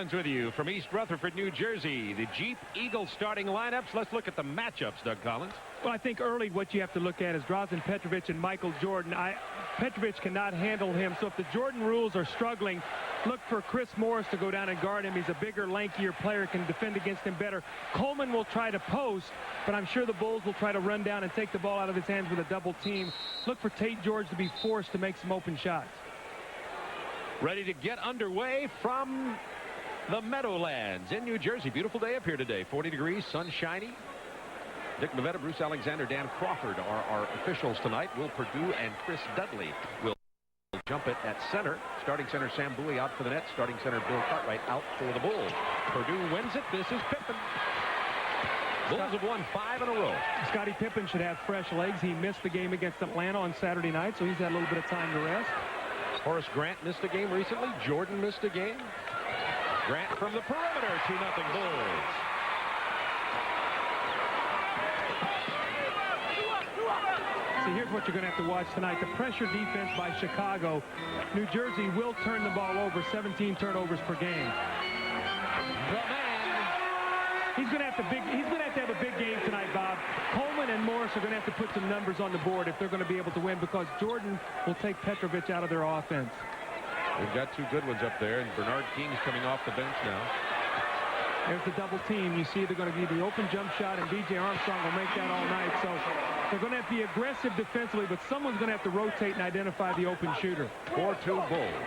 With you from East Rutherford, New Jersey, the Jeep Eagles starting lineups. Let's look at the matchups, Doug Collins. Well, I think early what you have to look at is Drazen Petrovic and Michael Jordan. Petrovic cannot handle him, so if the Jordan rules are struggling, look for Chris Morris to go down and guard him. He's a bigger, lankier player, can defend against him better. Coleman will try to post, but I'm sure the Bulls will try to run down and take the ball out of his hands with a double team. Look for Tate George to be forced to make some open shots. Ready to get underway from the Meadowlands in New Jersey. Beautiful day up here today. 40 degrees, sunshiny. Dick Mavetta, Bruce Alexander, Dan Crawford are our officials tonight. Will Perdue and Chris Dudley will jump it at center. Starting center Sam Bowie out for the net. Starting center Bill Cartwright out for the Bulls. Perdue wins it. This is Pippen. Bulls have won 5 in a row. Scottie Pippen should have fresh legs. He missed the game against Atlanta on Saturday night, so he's had a little bit of time to rest. Horace Grant missed a game recently. Jordan missed a game. Grant from the perimeter, 2-0 Bulls. See, here's what you're going to have to watch tonight. The pressure defense by Chicago. New Jersey will turn the ball over, 17 turnovers per game. He's going to have to have a big game tonight, Bob. Coleman and Morris are going to have to put some numbers on the board if they're going to be able to win, because Jordan will take Petrovic out of their offense. We've got two good ones up there, and Bernard King's coming off the bench now. There's the double team. You see they're going to be the open jump shot, and B.J. Armstrong will make that all night. So they're going to have to be aggressive defensively, but someone's going to have to rotate and identify the open shooter. 4-2 Bulls.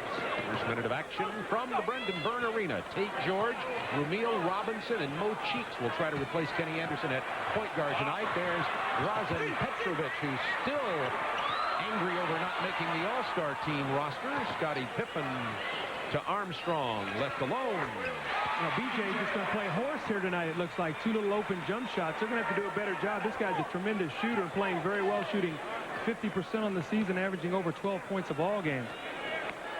First minute of action from the Brendan Byrne Arena. Tate George, Rumeal Robinson, and Mo Cheeks will try to replace Kenny Anderson at point guard tonight. There's Drazen Petrovic, who's still angry over not making the All-Star team roster. Scottie Pippen to Armstrong, left alone. Now, BJ is just going to play horse here tonight, it looks like. 2 little open jump shots. They're going to have to do a better job. This guy's a tremendous shooter, playing very well, shooting 50% on the season, averaging over 12 points a ball game.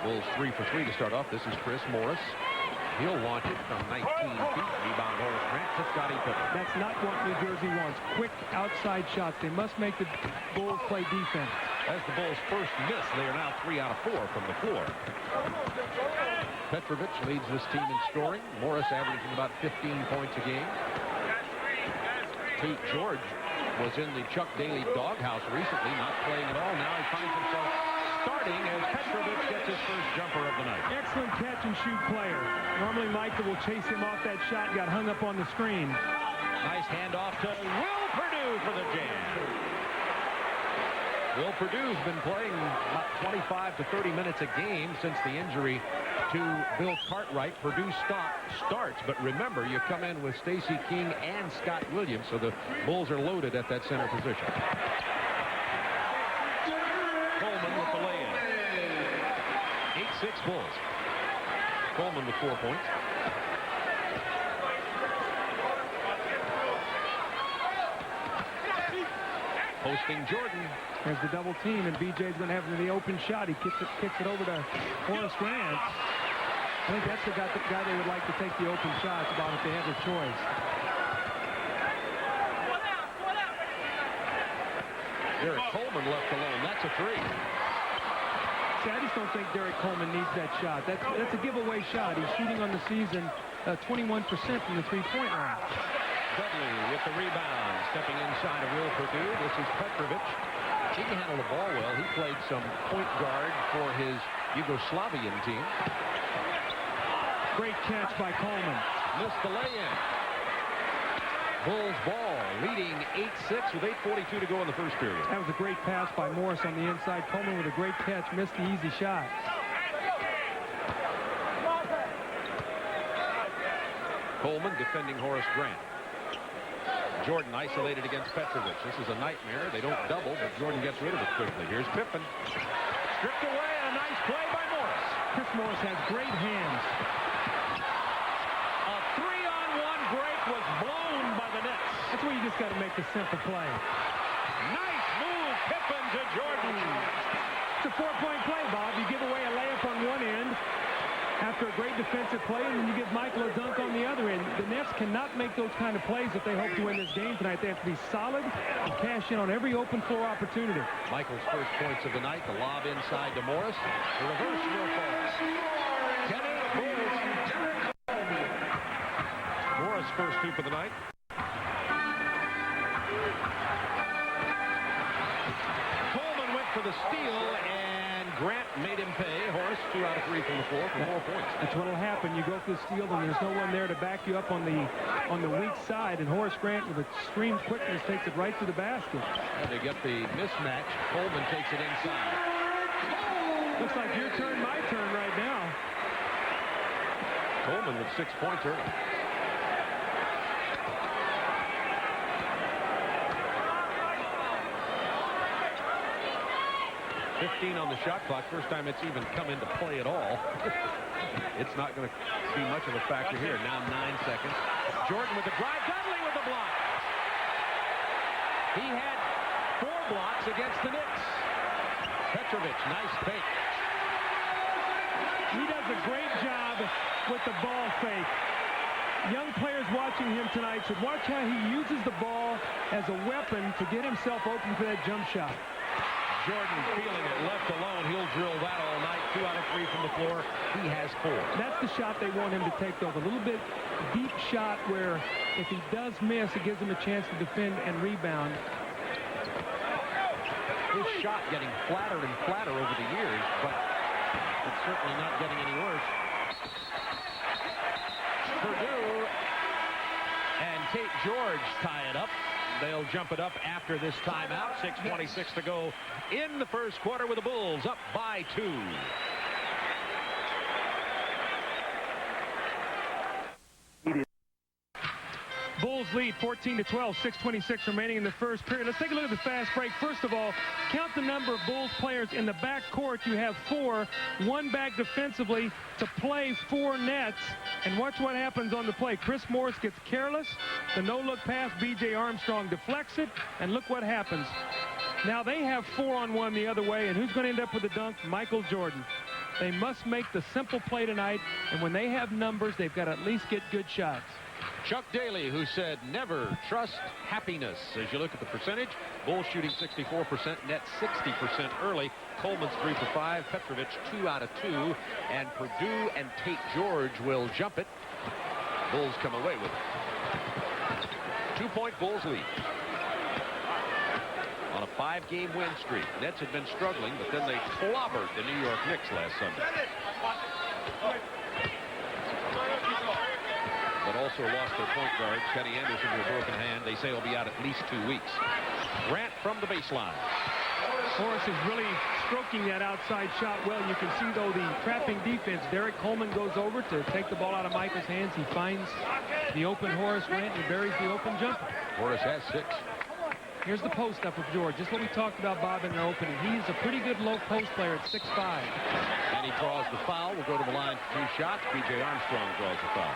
Bulls 3 for 3 to start off. This is Chris Morris. He'll launch it from 19 feet. Rebound Horace Grant to Scottie Pippen. That's not what New Jersey wants. Quick outside shots. They must make the Bulls play defense. As the Bulls' first miss, they are now 3 out of 4 from the floor. Petrovic leads this team in scoring. Morris averaging about 15 points a game. Tate George was in the Chuck Daly doghouse recently, not playing at all. Now he finds himself starting as Petrovic gets his first jumper of the night. Excellent catch and shoot player. Normally Michael will chase him off that shot, got hung up on the screen. Nice handoff to Will Perdue for the jam. Will Perdue's been playing about 25 to 30 minutes a game since the injury to Bill Cartwright. Perdue starts, but remember, you come in with Stacey King and Scott Williams, so the Bulls are loaded at that center position. Coleman with the lay-in. 8-6 Bulls. Coleman with 4 points. Posting Jordan. There's the double team, and BJ's going to have the open shot. He kicks it over to Horace Grant. I think that's the guy they would like to take the open shots about if they have a choice. Derek Coleman left alone. That's a 3. See, I just don't think Derek Coleman needs that shot. That's a giveaway shot. He's shooting on the season 21% from the three-point line. Dudley with the rebound, stepping inside of Will Perdue. This is Petrovic. He can handle the ball well. He played some point guard for his Yugoslavian team. Great catch by Coleman. Missed the lay-in. Bulls ball, leading 8-6 with 8:42 to go in the first period. That was a great pass by Morris on the inside. Coleman with a great catch, missed the easy shot. Coleman defending Horace Grant. Jordan isolated against Petrovic. This is a nightmare. They don't double, but Jordan gets rid of it quickly. Here's Pippen. Stripped away. A nice play by Morris. Chris Morris has great hands. A 3-on-1 break was blown by the Nets. That's where you just got to make the simple play. Nice move, Pippen to Jordan. It's a 4-point play, Bob. You give away a layup on one end after a great defensive play, and then you give Michael a dunk on the other end. The Nets cannot make those kind of plays if they hope to win this game tonight. They have to be solid and cash in on every open floor opportunity. Michael's first points of the night, the lob inside to Morris. The reverse will fall. Kenny Bulls first two for the night. Coleman went for the steal, and Grant made him pay. Horace, 2 out of 3 from the floor for 4 points. That's what will happen. You go for the steal, and there's no one there to back you up on the weak side. And Horace Grant, with extreme quickness, takes it right to the basket. And they get the mismatch. Coleman takes it inside. Looks like your turn, my turn right now. Coleman with 6 points early. $15 on the shot clock. First time it's even come into play at all. It's not going to be much of a factor here. Now 9 seconds. Jordan with the drive. Dudley with the block. He had 4 blocks against the Knicks. Petrovic, nice fake. He does a great job with the ball fake. Young players watching him tonight should watch how he uses the ball as a weapon to get himself open for that jump shot. Jordan feeling it, left alone. He'll drill that all night. 2 out of 3 from the floor. He has 4. That's the shot they want him to take, though. A little bit deep shot where if he does miss, it gives him a chance to defend and rebound. His shot getting flatter and flatter over the years, but it's certainly not getting any worse. Purdue and Tate George tie it up. They'll jump it up after this timeout. 6:26 to go in the first quarter with the Bulls up by 2. Bulls lead 14-12, 6:26 remaining in the first period. Let's take a look at the fast break. First of all, count the number of Bulls players in the back court. You have 4, 1 back defensively to play 4 nets. And watch what happens on the play. Chris Morris gets careless. The no-look pass, B.J. Armstrong deflects it. And look what happens. Now they have 4-on-1 the other way. And who's going to end up with the dunk? Michael Jordan. They must make the simple play tonight. And when they have numbers, they've got to at least get good shots. Chuck Daly, who said never trust happiness. As you look at the percentage, Bulls shooting 64%, net 60% early. Coleman's 3 for 5, Petrovic 2 out of 2, and Purdue and Tate George will jump it. Bulls come away with it. 2-point Bulls lead. On a 5-game win streak. Nets had been struggling, but then they clobbered the New York Knicks last Sunday. But also lost their point guard, Kenny Anderson, to a broken hand. They say he'll be out at least 2 weeks. Grant from the baseline. Horace is really stroking that outside shot well. You can see, though, the trapping defense. Derek Coleman goes over to take the ball out of Michael's hands. He finds the open Horace Grant and he buries the open jumper. Horace has 6. Here's the post up of George. Just what we talked about, Bob, in the opening. He's a pretty good low post player at 6'5". And he draws the foul. We'll go to the line for 2 shots. B.J. Armstrong draws the foul.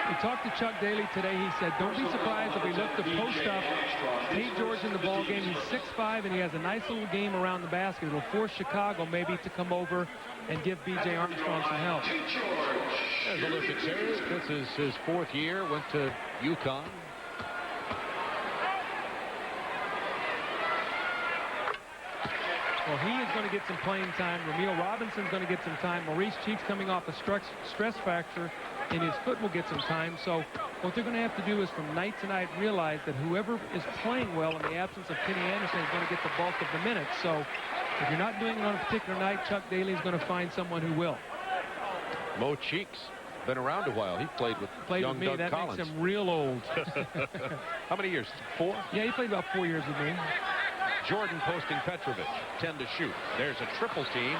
We talked to Chuck Daly today. He said, don't be surprised if we look to post up Tate George in the ball game. He's 6'5", and he has a nice little game around the basket. It'll force Chicago maybe to come over and give B.J. Armstrong some help. There's a look at Tate. This is his 4th year. Went to UConn. Well, he is going to get some playing time. Ramil Robinson's going to get some time. Maurice Cheeks, coming off a stress fracture in his foot, will get some time. So what they're going to have to do is from night to night realize that whoever is playing well in the absence of Kenny Anderson is going to get the bulk of the minutes. So if you're not doing it on a particular night, Chuck Daly is going to find someone who will. Mo Cheeks, been around a while. He played with young me. Doug That Collins. makes him real old. How many years? 4? Yeah, he played about 4 years with me. Jordan posting Petrovic. 10 to shoot. There's a triple team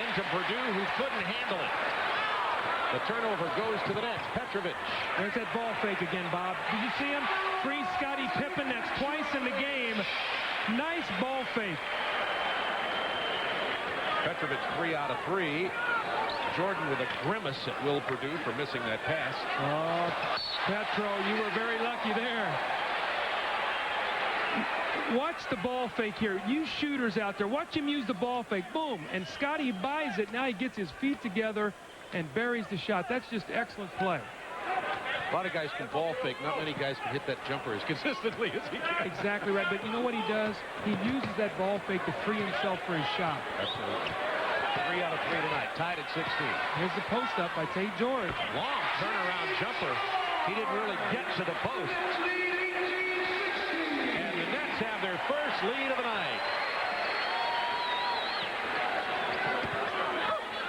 into Purdue, who couldn't handle it. The turnover goes to the Nets. Petrovic. There's that ball fake again, Bob. Did you see him? Free Scottie Pippen. That's twice in the game. Nice ball fake. Petrovic 3 out of 3. Jordan with a grimace at Will Purdue for missing that pass. Oh, Petro, you were very lucky there. Watch the ball fake here. You shooters out there, watch him use the ball fake. Boom. And Scotty buys it. Now he gets his feet together and buries the shot. That's just excellent play. A lot of guys can ball fake. Not many guys can hit that jumper as consistently as he can. Exactly right. But you know what he does? He uses that ball fake to free himself for his shot. Absolutely. 3 out of 3 tonight. Tied at 16. Here's the post up by Tate George. Long turnaround jumper. He didn't really get to the post. And the Nets have their first lead of the night.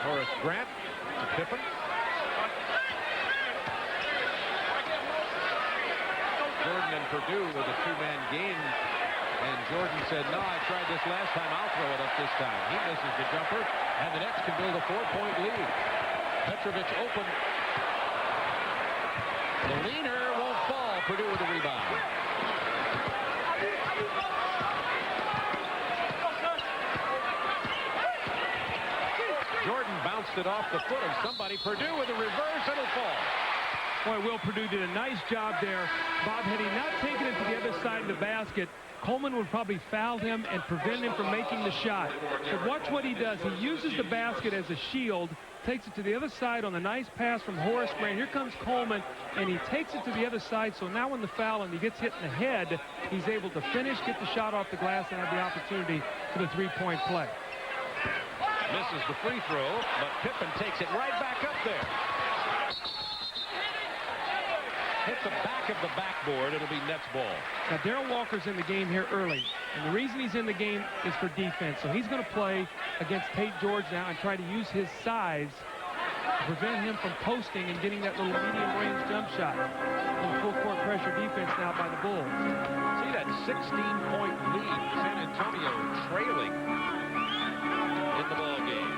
Horace Grant to Pippen. Jordan and Perdue with a two-man game. And Jordan said, no, I tried this last time. I'll throw it up this time. He misses the jumper. And the Nets can build a 4-point lead. Petrovic open. The leaner won't fall. Perdue with the rebound. Jordan bounced it off the foot of somebody. Perdue with a reverse. It'll fall. Boy, Will Perdue did a nice job there. Bob, had he not taken it to the other side of the basket, Coleman would probably foul him and prevent him from making the shot. But watch what he does. He uses the basket as a shield, takes it to the other side on the nice pass from Horace Grant. Here comes Coleman, and he takes it to the other side. So now in the foul, and he gets hit in the head, he's able to finish, get the shot off the glass, and have the opportunity for the three-point play. Misses the free throw, but Pippen takes it right back up there. Hit the back of the backboard. It'll be Nets ball. Now, Darrell Walker's in the game here early, and the reason he's in the game is for defense. So he's going to play against Tate George now and try to use his size to prevent him from posting and getting that little medium-range jump shot. A little full-court pressure defense now by the Bulls. See that 16-point lead. San Antonio trailing in the ball game.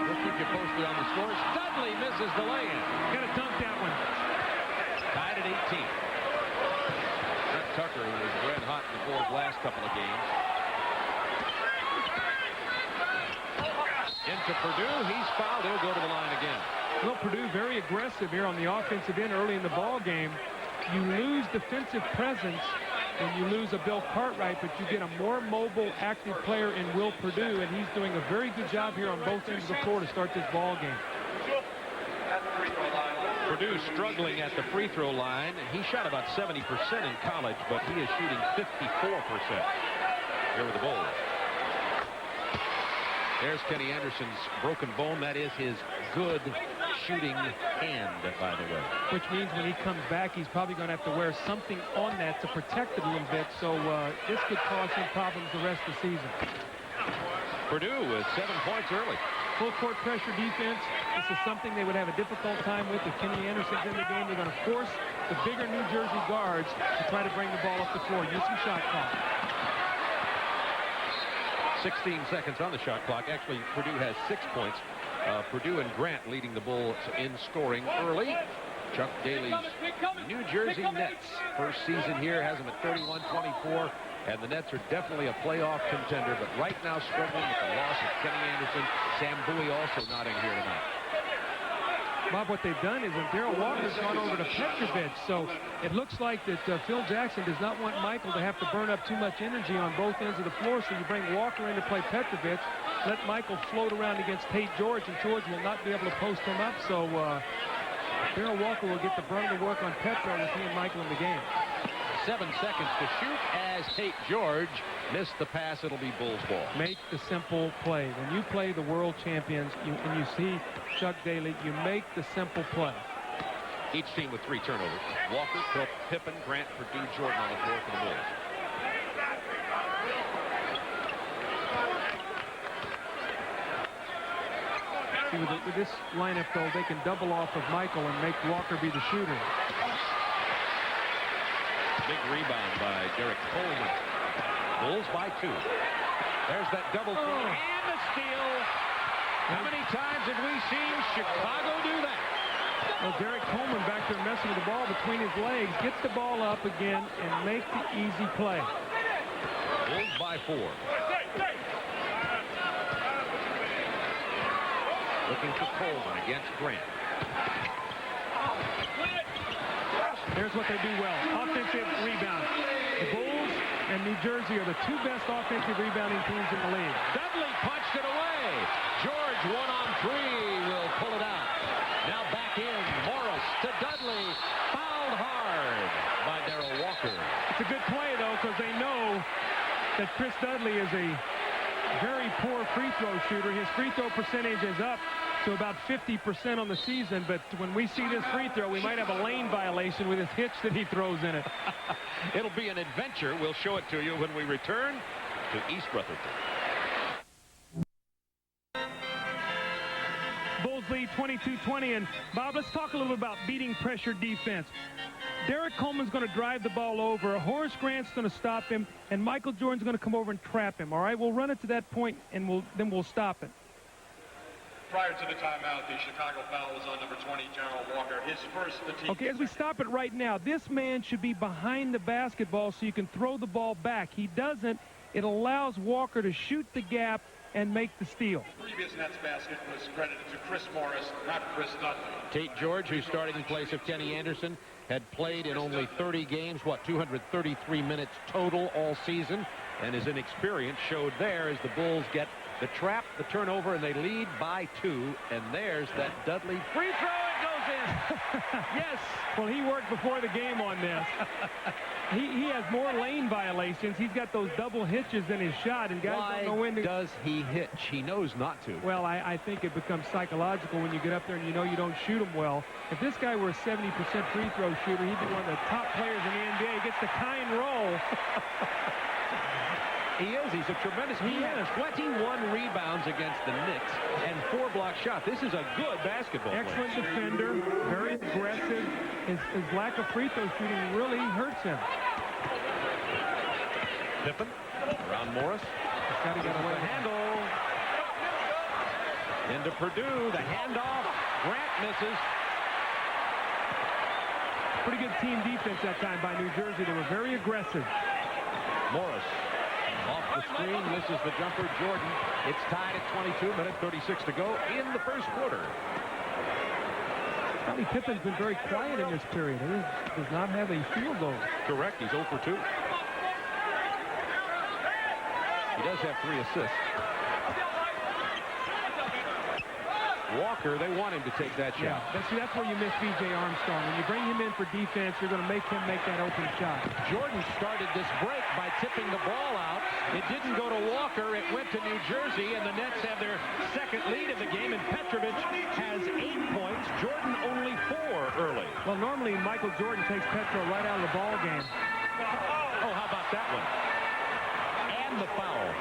We'll keep you posted on the scores. Dudley misses the lay-in. Got to dunk that one. Tied at 18. Brett Tucker, who was red hot in the Bulls' last couple of games. Into Perdue. He's fouled. He'll go to the line again. Well, Perdue very aggressive here on the offensive end early in the ball game. You lose defensive presence when you lose a Bill Cartwright, but you get a more mobile, active player in Will Perdue, and he's doing a very good job here on both ends of the floor to start this ball game. Perdue struggling at the free throw line. He shot about 70% in college, but he is shooting 54% here with the Bulls. There's Kenny Anderson's broken bone. That is his good shooting hand, by the way. Which means when he comes back, he's probably going to have to wear something on that to protect it a little bit. So this could cause him problems the rest of the season. Perdue with 7 points early. Full court pressure defense. This is something they would have a difficult time with if Kenny Anderson's in the game. They're going to force the bigger New Jersey guards to try to bring the ball up the floor. Use some shot clock. 16 seconds on the shot clock. Actually, Perdue has 6 points. Perdue and Grant leading the Bulls in scoring early. Chuck Daly's New Jersey Nets first season here has them at 31-24. And the Nets are definitely a playoff contender, but right now struggling with the loss of Kenny Anderson. Sam Bowie also not in here tonight. Bob, what they've done is when Darrell Walker's gone over to Petrovic, so it looks like that Phil Jackson does not want Michael to have to burn up too much energy on both ends of the floor, so you bring Walker in to play Petrovic, let Michael float around against Tate George, and George will not be able to post him up, so Darrell Walker will get the brunt of the work on Petro with he and Michael in the game. 7 seconds to shoot as Tate George missed the pass. It'll be Bulls ball. Make the simple play. When you play the world champions and you see Chuck Daly, you make the simple play. Each team with 3 turnovers. Walker, Pippen, Grant, Perdue, Jordan on the floor for the Bulls. See, with this lineup, though, they can double off of Michael and make Walker be the shooter. Big rebound by Derek Coleman. Bulls by 2. There's that double team and the steal. How many times have we seen Chicago do that? Well, Derek Coleman back there messing with the ball between his legs, gets the ball up again and make the easy play. Bulls by 4. Looking for Coleman against Grant. Here's what they do well. Offensive rebound. The Bulls and New Jersey are the 2 best offensive rebounding teams in the league. Dudley punched it away. George 1-on-3 will pull it out. Now back in. Morris to Dudley. Fouled hard by Darrell Walker. It's a good play, though, because they know that Chris Dudley is a very poor free throw shooter. His free throw percentage is up to about 50% on the season, but when we see this free throw, we might have a lane violation with his hitch that he throws in it. It'll be an adventure. We'll show it to you when we return to East Rutherford. Bulls lead 22-20, and Bob, let's talk a little about beating pressure defense. Derek Coleman's going to drive the ball over. Horace Grant's going to stop him, and Michael Jordan's going to come over and trap him. All right, we'll run it to that point, and then we'll stop it. Prior to the timeout, the Chicago foul was on number 20, General Walker. His first, the team. Okay, as we stop it right now, this man should be behind the basketball so you can throw the ball back. He doesn't. It allows Walker to shoot the gap and make the steal. Previous Nets basket was credited to Chris Morris, not Chris Dudley. Tate George, who started in place of Kenny Anderson, had played in only 30 games, 233 minutes total all season, and his inexperience showed there as the Bulls get the trap, the turnover, and they lead by 2, and there's that Dudley free throw. It goes in. Yes. Well, he worked before the game on this. He has more lane violations. He's got those double hitches in his shot, and guys don't know when to... does he hitch? He knows not to. Well, I think it becomes psychological when you get up there and you know you don't shoot him well. If this guy were a 70% free throw shooter, he'd be one of the top players in the NBA. He gets the kind roll. He is. He's a tremendous... He has 21 rebounds against the Knicks and 4 block shots. This is a good basketball player. Excellent defender, very aggressive. His lack of free throw shooting really hurts him. Pippen around Morris. Got to get away. The handle. Into Purdue. The handoff. Grant misses. Pretty good team defense that time by New Jersey. They were very aggressive. Morris off the screen, misses the jumper. Jordan. It's tied at 22, minute 36 to go in the first quarter. Scottie Pippen's been very quiet in this period. He does not have a field goal. Correct. He's 0 for 2. He does have 3 assists. Walker, they want him to take that shot. Yeah, see, that's where you miss B.J. Armstrong. When you bring him in for defense, you're going to make him make that open shot. Jordan started this break by tipping the ball out. It didn't go to Walker. It went to New Jersey, and the Nets have their second lead of the game, and Petrovic has 8 points. Jordan only 4 early. Well, normally Michael Jordan takes Petro right out of the ball game. Oh, how about that one? And the foul.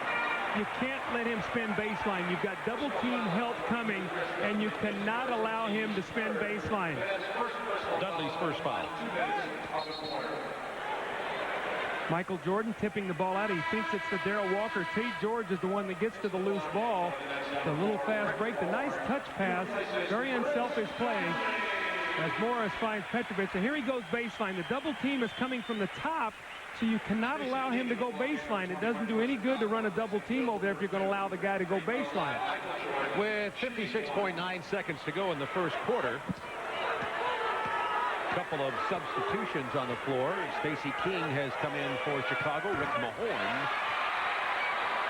You can't let him spin baseline. You've got double team help coming, and you cannot allow him to spin baseline. Dudley's first foul. Michael Jordan tipping the ball out. He thinks it's the Darrell Walker. Tate George is the one that gets to the loose ball. The little fast break. The nice touch pass. Very unselfish play as Morris finds Petrovic. And here he goes baseline. The double team is coming from the top, so you cannot allow him to go baseline. It doesn't do any good to run a double team over there if you're going to allow the guy to go baseline. With 56.9 seconds to go in the first quarter, a couple of substitutions on the floor. Stacey King has come in for Chicago. Rick Mahorn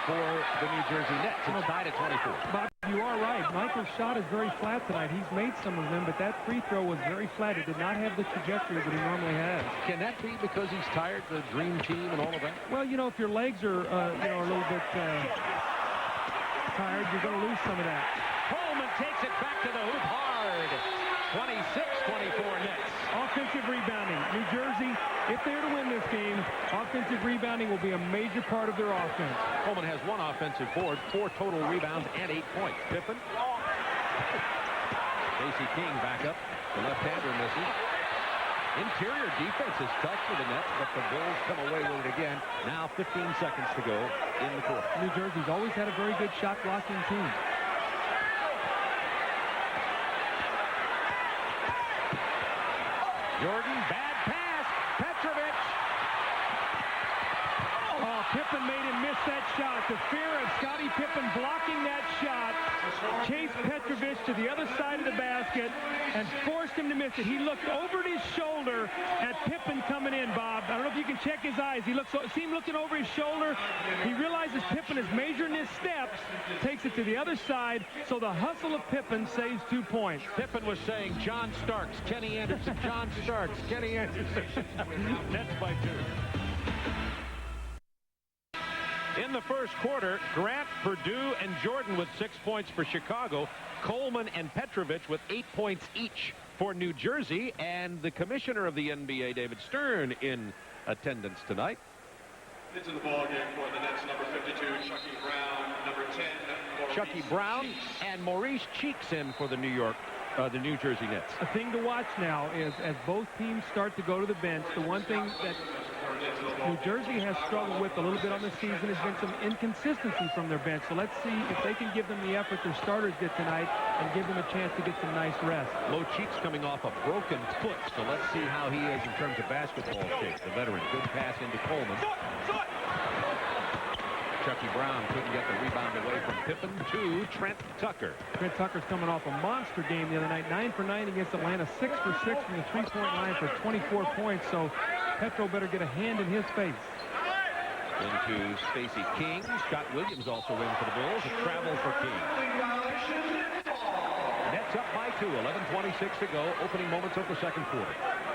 for the New Jersey Nets. It's tied at 24. Bob, you are right. Michael's shot is very flat tonight. He's made some of them, but that free throw was very flat. It did not have the trajectory that he normally has. Can that be because he's tired, the dream team and all of that? Well, you know, if your legs are, a little bit tired, you're going to lose some of that. Coleman takes it back to the hoop hard. 26-24 Nets. Offensive rebounding. New Jersey, if they're to win this game, offensive rebounding will be a major part of their offense. Coleman has 1 offensive board, 4 total rebounds, and 8 points. Pippen. Stacey King back up. The left-hander misses. Interior defense is tough for the Nets, but the Bulls come away with it again. Now 15 seconds to go in the quarter. New Jersey's always had a very good shot blocking team. Jordan, bad pass. Petrovic. Oh, Pippen made him miss that shot. The fear of Scottie Pippen blocking that shot chased Petrovic to the other side of the basket and forced him to miss it. He looked over his shoulder at Pippen coming in, Bob. I don't know if you can check his eyes. See him looking over his shoulder. He realizes Pippen is measuring his steps, takes it to the other side, so the hustle of Pippen saves 2 points. Pippen was saying John Starks, Kenny Anderson, John Starks, Kenny Anderson. Nets by 2. In the first quarter, Grant, Perdue, and Jordan with 6 points for Chicago. Coleman and Petrovic with 8 points each for New Jersey. And the commissioner of the NBA, David Stern, in attendance tonight. Into the ball game for the Nets, number 52, Chucky Brown, number 10, Maurice Chucky Brown Cheeks. and Maurice Cheeks in for the New Jersey Nets. A thing to watch now is as both teams start to go to the bench, the one thing that New Jersey has struggled with a little bit on the season has been some inconsistency from their bench. So let's see if they can give them the effort their starters did tonight and give them a chance to get some nice rest. Mo Cheeks coming off a broken foot, so let's see how he is in terms of basketball shape. The veteran, good pass into Coleman. Chucky Brown couldn't get the rebound away from Pippen to Trent Tucker. Trent Tucker's coming off a monster game the other night, 9 for 9 against Atlanta, 6 for 6 from the three-point line for 24 points. So Petro better get a hand in his face. Into Stacey King. Scott Williams also in for the Bulls. A travel for King. Nets up by 2. 11:26 to go. Opening moments of the second quarter.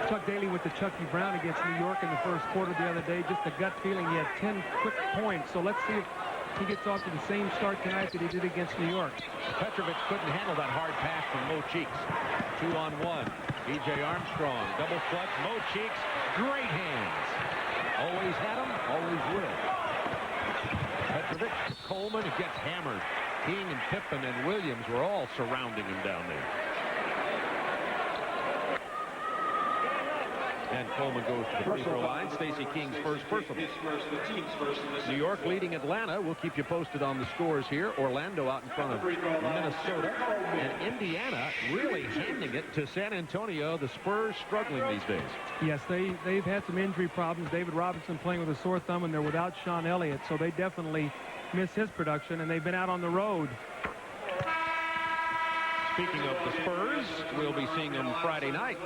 Chuck Daly with the Chucky Brown against New York in the first quarter the other day. Just a gut feeling he had 10 quick points. So let's see if he gets off to the same start tonight that he did against New York. Petrovic couldn't handle that hard pass from Mo Cheeks. 2-on-1. B.J. Armstrong. Double clutch. Mo Cheeks. Great hands. Always had them. Always will. Petrovic. Coleman. It gets hammered. King and Pippen and Williams were all surrounding him down there. And Coleman goes to the free throw line. Stacey King's first personal. New York leading Atlanta. We'll keep you posted on the scores here. Orlando out in front of Minnesota. And Indiana really handing it to San Antonio. The Spurs struggling these days. Yes, they've had some injury problems. David Robinson playing with a sore thumb, and they're without Sean Elliott. So they definitely miss his production, and they've been out on the road. Speaking of the Spurs, we'll be seeing them Friday night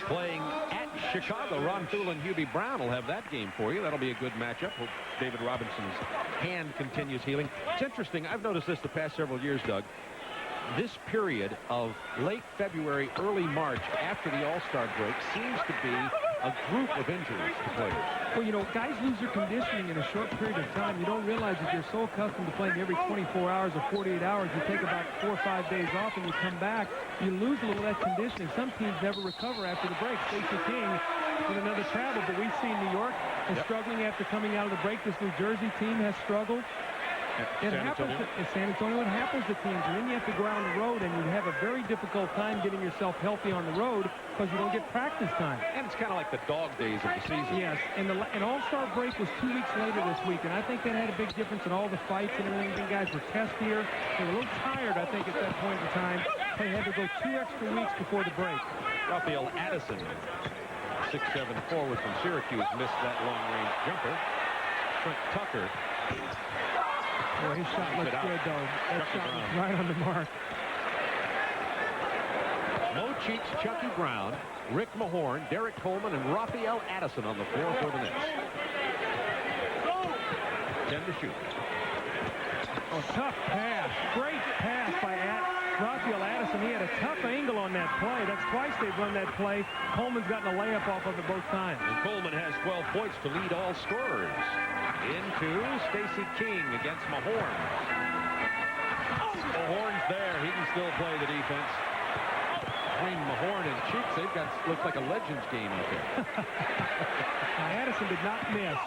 playing at Chicago. Ron Thule and Hubie Brown will have that game for you. That'll be a good matchup. Hope David Robinson's hand continues healing. It's interesting. I've noticed this the past several years, Doug. This period of late February, early March, after the All-Star break, seems to be a group of injuries to players. Well, you know, guys lose their conditioning in a short period of time. You don't realize that you're so accustomed to playing every 24 hours or 48 hours. You take about 4 or 5 days off and you come back, you lose a little of that conditioning. Some teams never recover after the break. Stacey King with another travel, but we've seen New York is struggling after coming out of the break. This New Jersey team has struggled. It happens at San Antonio. It happens to teams. And then you have to go out on the road, and you have a very difficult time getting yourself healthy on the road because you don't get practice time. And it's kind of like the dog days of the season. Yes, and an All-Star break was 2 weeks later this week, and I think that had a big difference in all the fights and everything. The guys were testier. They were a little tired, I think, at that point in time. They had to go 2 extra weeks before the break. Raphael Addison, 6'7" forward from Syracuse, missed that long-range jumper. Trent Tucker. Boy, his shot looks good, though. That shot was right on the mark. Mo Cheeks, Chucky Brown, Rick Mahorn, Derek Coleman, and Raphael Addison on the floor for the Nets. 10 to shoot. Oh, tough pass. Great pass by Raphael Addison. He had a tough angle on that play. That's twice they've run that play. Coleman's gotten a layup off of it both times. And Coleman has 12 points to lead all scorers. Into Stacey King against Mahorn. Mahorn's there. He can still play the defense. Between Mahorn and Cheeks, they've got, looks like a Legends game out there. Now, Addison did not miss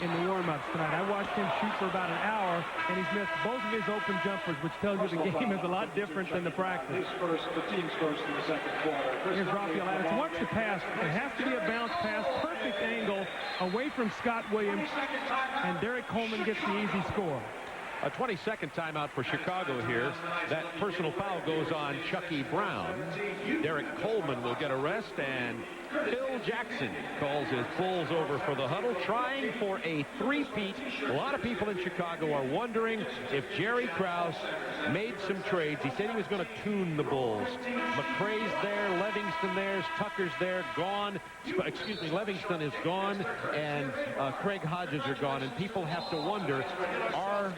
in the warm-ups tonight. I watched him shoot for about an hour, and he's missed both of his open jumpers, which tells you the game is a lot different than the practice. The team's first in the second quarter. Here's Raphael Addison. Watch the pass. It has to be a bounce pass. Perfect angle away from Scott Williams, and Derek Coleman gets the easy score. A 20-second timeout for Chicago here. That personal foul goes on Chucky Brown. Derek Coleman will get a rest, and Phil Jackson calls his Bulls over for the huddle, trying for a three-peat. A lot of people in Chicago are wondering if Jerry Krause made some trades. He said he was going to tune the Bulls. McRae's there, Livingston there, Tucker's there, gone. Excuse me, Livingston is gone, and Craig Hodges are gone, and people have to wonder, are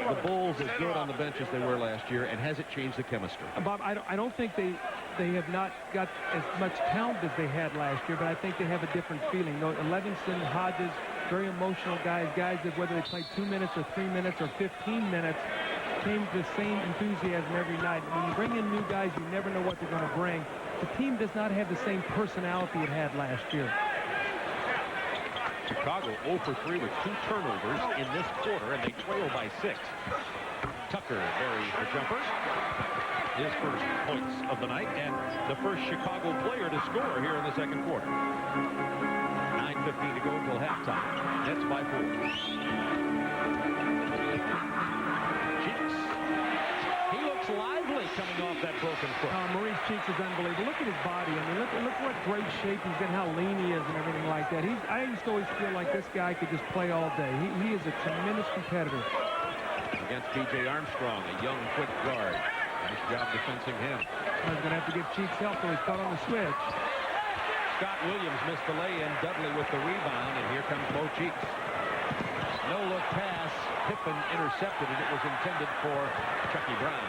the Bulls as good on the bench as they were last year, and has it changed the chemistry? Bob, I don't think they have not got as much talent as they had last year, but I think they have a different feeling. Livingston, Hodges, very emotional guys that whether they played 2 minutes or 3 minutes or 15 minutes, came the same enthusiasm every night. When you bring in new guys, you never know what they're going to bring. The team does not have the same personality it had last year. Chicago 0 for 3 with 2 turnovers in this quarter, and they trail by 6. Tucker buries the jumper. His first points of the night, and the first Chicago player to score here in the second quarter. 9:15 to go until halftime. Nets by 4. Cheeks. He looks lively coming off that broken foot. Maurice Cheeks is unbelievable. Look at his body. I mean, look what great shape he's in, how lean he is and everything like that. I used to always feel like this guy could just play all day. He is a tremendous competitor. Against B.J. Armstrong, a young, quick guard. Nice job defensing him. He's going to have to give Cheeks help, though he's caught on the switch. Scott Williams missed the lay-in. Dudley with the rebound, and here comes Mo Cheeks. No-look pass. Pippen intercepted it. It was intended for Chucky Brown.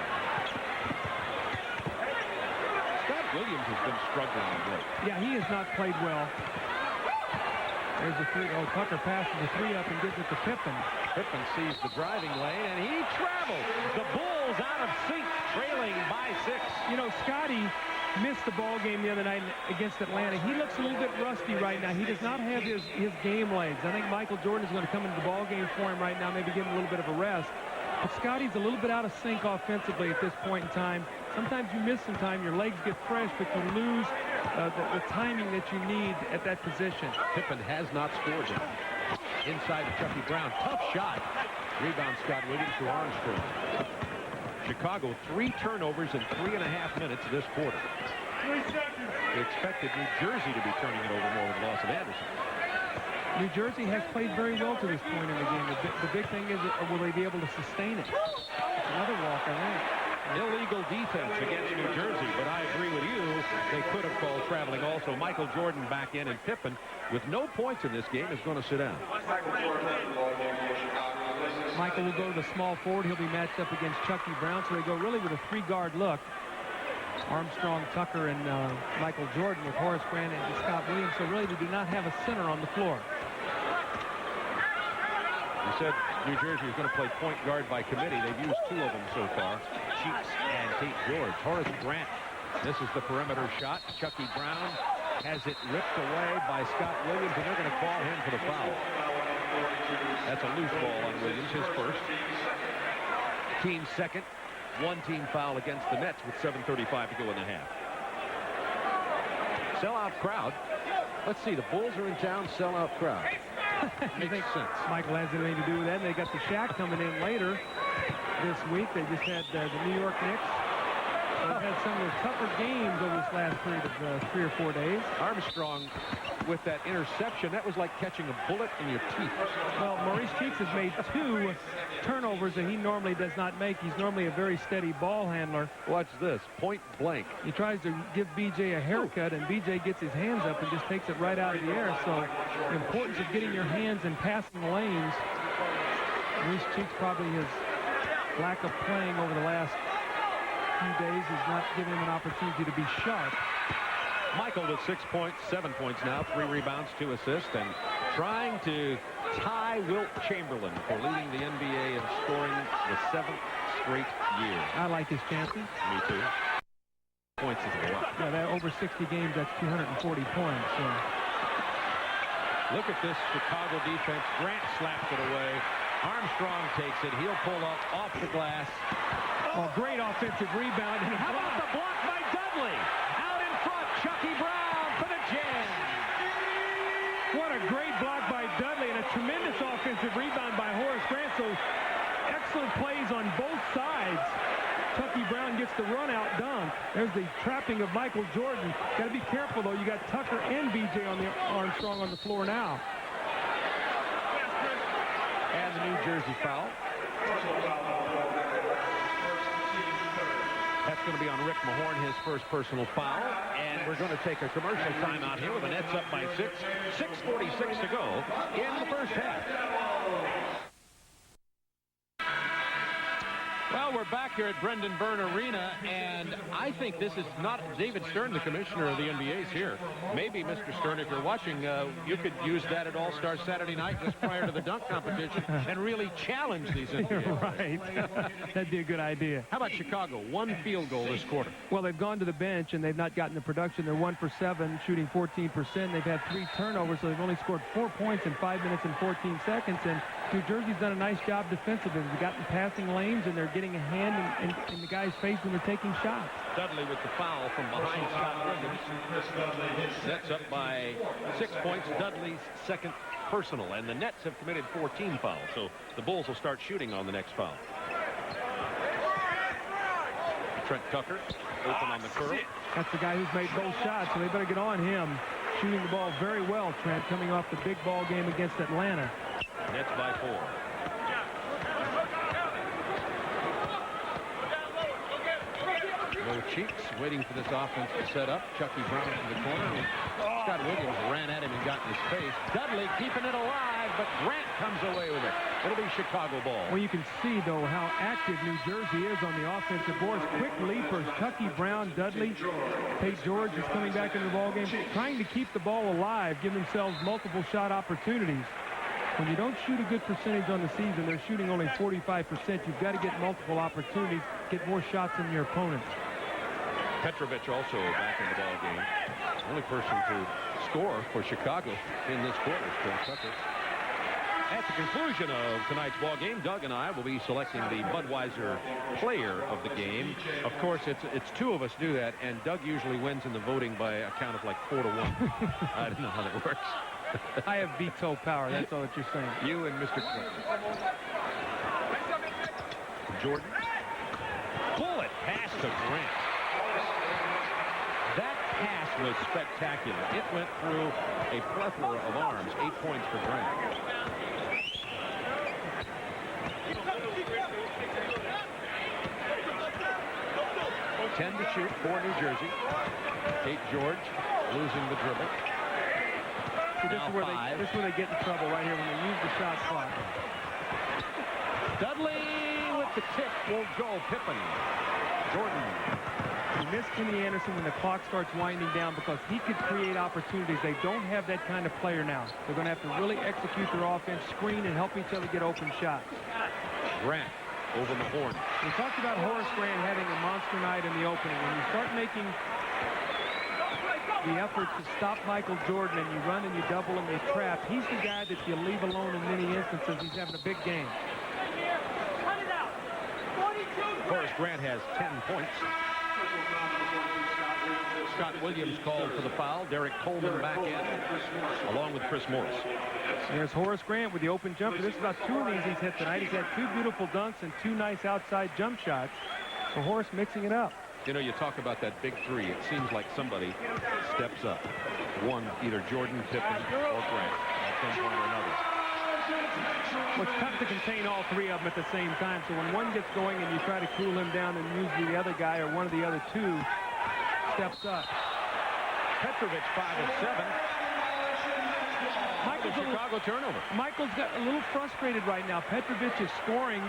Scott Williams has been struggling of late. Yeah, he has not played well. There's a three. Oh, Tucker passes the 3 up and gives it to Pippen. Pippen sees the driving lane, and he travels. The Bulls out of sync, trailing by 6. You know, Scotty missed the ball game the other night against Atlanta. He looks a little bit rusty right now. He does not have his game legs. I think Michael Jordan is going to come into the ball game for him right now, maybe give him a little bit of a rest. But Scotty's a little bit out of sync offensively at this point in time. Sometimes you miss some time, your legs get fresh, but you lose the timing that you need at that position. Pippen has not scored yet. Inside to Chucky Brown. Tough shot. Rebound Scott Williams to Armstrong. Chicago 3 turnovers in 3.5 minutes this quarter. We expected New Jersey to be turning it over more with the loss of Anderson. New Jersey has played very well to this point in the game. The big thing is, will they be able to sustain it? Another walk, I think. Illegal defense against New Jersey, but I agree with you. They could have called traveling also. Michael Jordan back in, and Pippen, with no points in this game, is going to sit down. Michael will go to the small forward. He'll be matched up against Chucky Brown, so they go really with a 3-guard look. Armstrong, Tucker, and Michael Jordan with Horace Grant and Scott Williams, so really they do not have a center on the floor. You said New Jersey is going to play point guard by committee. They've used 2 of them so far, Cheeks and Tate George. Horace Grant, this is the perimeter shot. Chucky Brown has it ripped away by Scott Williams, and they're going to call him for the foul. That's a loose ball on Williams, his first. Team second. 1-team foul against the Nets with 7:35 to go in the half. Sellout crowd. Let's see, the Bulls are in town, sellout crowd. Makes sense. Michael has anything to do with that. And they got the Shaq coming in later this week. They just had the New York Knicks. They've had some of the tougher games over this last period of 3 or 4 days. Armstrong with that interception, that was like catching a bullet in your teeth. Well, Maurice Cheeks has made 2 turnovers that he normally does not make. He's normally a very steady ball handler. Watch this, point blank. He tries to give B.J. a haircut, and B.J. gets his hands up and just takes it right out of the air. So the importance of getting your hands and passing lanes. Maurice Cheeks probably his lack of playing over the last few days has not given him an opportunity to be sharp. Michael with 6 points, 7 points now, 3 rebounds, 2 assists, and trying to tie Wilt Chamberlain for leading the NBA in scoring the 7th straight year. I like his chances. Me too. Points is a lot. Yeah, that over 60 games, that's 240 points. So. Look at this Chicago defense. Grant slaps it away. Armstrong takes it. He'll pull up off the glass. Oh, great offensive rebound. And how about the block by Dudley? Out in front, Chucky Brown for the jam. What a great block by Dudley and a tremendous offensive rebound by Horace Grant. So excellent plays on both sides. Chucky Brown gets the run out done. There's the trapping of Michael Jordan. Got to be careful, though. You got Tucker and B.J. on the Armstrong on the floor now. And the New Jersey foul. That's going to be on Rick Mahorn, his first personal foul. And we're going to take a commercial timeout here with the Nets up by 6. 6:46 to go in the first half. Well, we're back here at Brendan Byrne Arena, and I think this is not David Stern, the commissioner of the NBA, is here. Maybe, Mr. Stern, if you're watching, you could use that at All-Star Saturday night just prior to the dunk competition and really challenge these NBA. Right. That'd be a good idea. How about Chicago? 1 field goal this quarter. Well, they've gone to the bench, and they've not gotten the production. They're 1 for 7, shooting 14%. They've had 3 turnovers, so they've only scored 4 points in 5 minutes and 14 seconds. And New Jersey's done a nice job defensively. They've gotten passing lanes, and they're getting a hand in the guy's face when they're taking shots. Dudley with the foul from behind Scott Williams. Nets up by 6 points. Dudley's second personal, and the Nets have committed 14 fouls, so the Bulls will start shooting on the next foul. Trent Tucker open on the curl. That's the guy who's made both shots, so they better get on him. Shooting the ball very well, Trent, coming off the big ball game against Atlanta. Nets by 4. No Cheeks waiting for this offense to set up. Chucky Brown to the corner. Scott Williams ran at him and got in his face. Dudley keeping it alive, but Grant comes away with it. It'll be Chicago ball. Well, you can see, though, how active New Jersey is on the offensive boards. Quick leapers, Chucky Brown, Dudley. Tate George is coming back into the ballgame, trying to keep the ball alive, give themselves multiple shot opportunities. When you don't shoot a good percentage on the season, they're shooting only 45%. You've got to get multiple opportunities, get more shots than your opponents. Petrovic also back in the ball game. Only person to score for Chicago in this quarter is Trent Tucker. At the conclusion of tonight's ball game, Doug and I will be selecting the Budweiser player of the game. Of course, it's 2 of us do that, and Doug usually wins in the voting by a count of like 4-1. I don't know how that works. I have veto power. That's all that you're saying. You and Mr. Clinton. Jordan. Bullet pass to Grant. That pass was spectacular. It went through a plethora of arms. 8 points for Grant. Ten to shoot for New Jersey. Tate George losing the dribble. See, this is where they get in trouble right here when they use the shot clock. Dudley with the tip will go. Pippen. Jordan. You miss Kenny Anderson when the clock starts winding down because he could create opportunities. They don't have that kind of player now. They're going to have to really execute their offense, screen, and help each other get open shots. Grant over the horn. We talked about Horace Grant having a monster night in the opening. When you start making the effort to stop Michael Jordan and you run and you double and you trap, he's the guy that you leave alone in many instances. He's having a big game. Horace Grant has 10 points. Scott Williams called for the foul. Derek Coleman back in, along with Chris Morris. There's Horace Grant with the open jumper. This is about 2 of these he's hit tonight. He's had 2 beautiful dunks and 2 nice outside jump shots. So Horace mixing it up. You know, you talk about that big 3. It seems like somebody steps up. One, either Jordan, Pippen, or Grant at some point or another. Well, it's tough to contain all 3 of them at the same time. So when one gets going and you try to cool him down, and usually the other guy or one of the other 2 steps up. Petrovic 5 of 7. Michael's Chicago turnover. Michael's got a little frustrated right now. Petrovic is scoring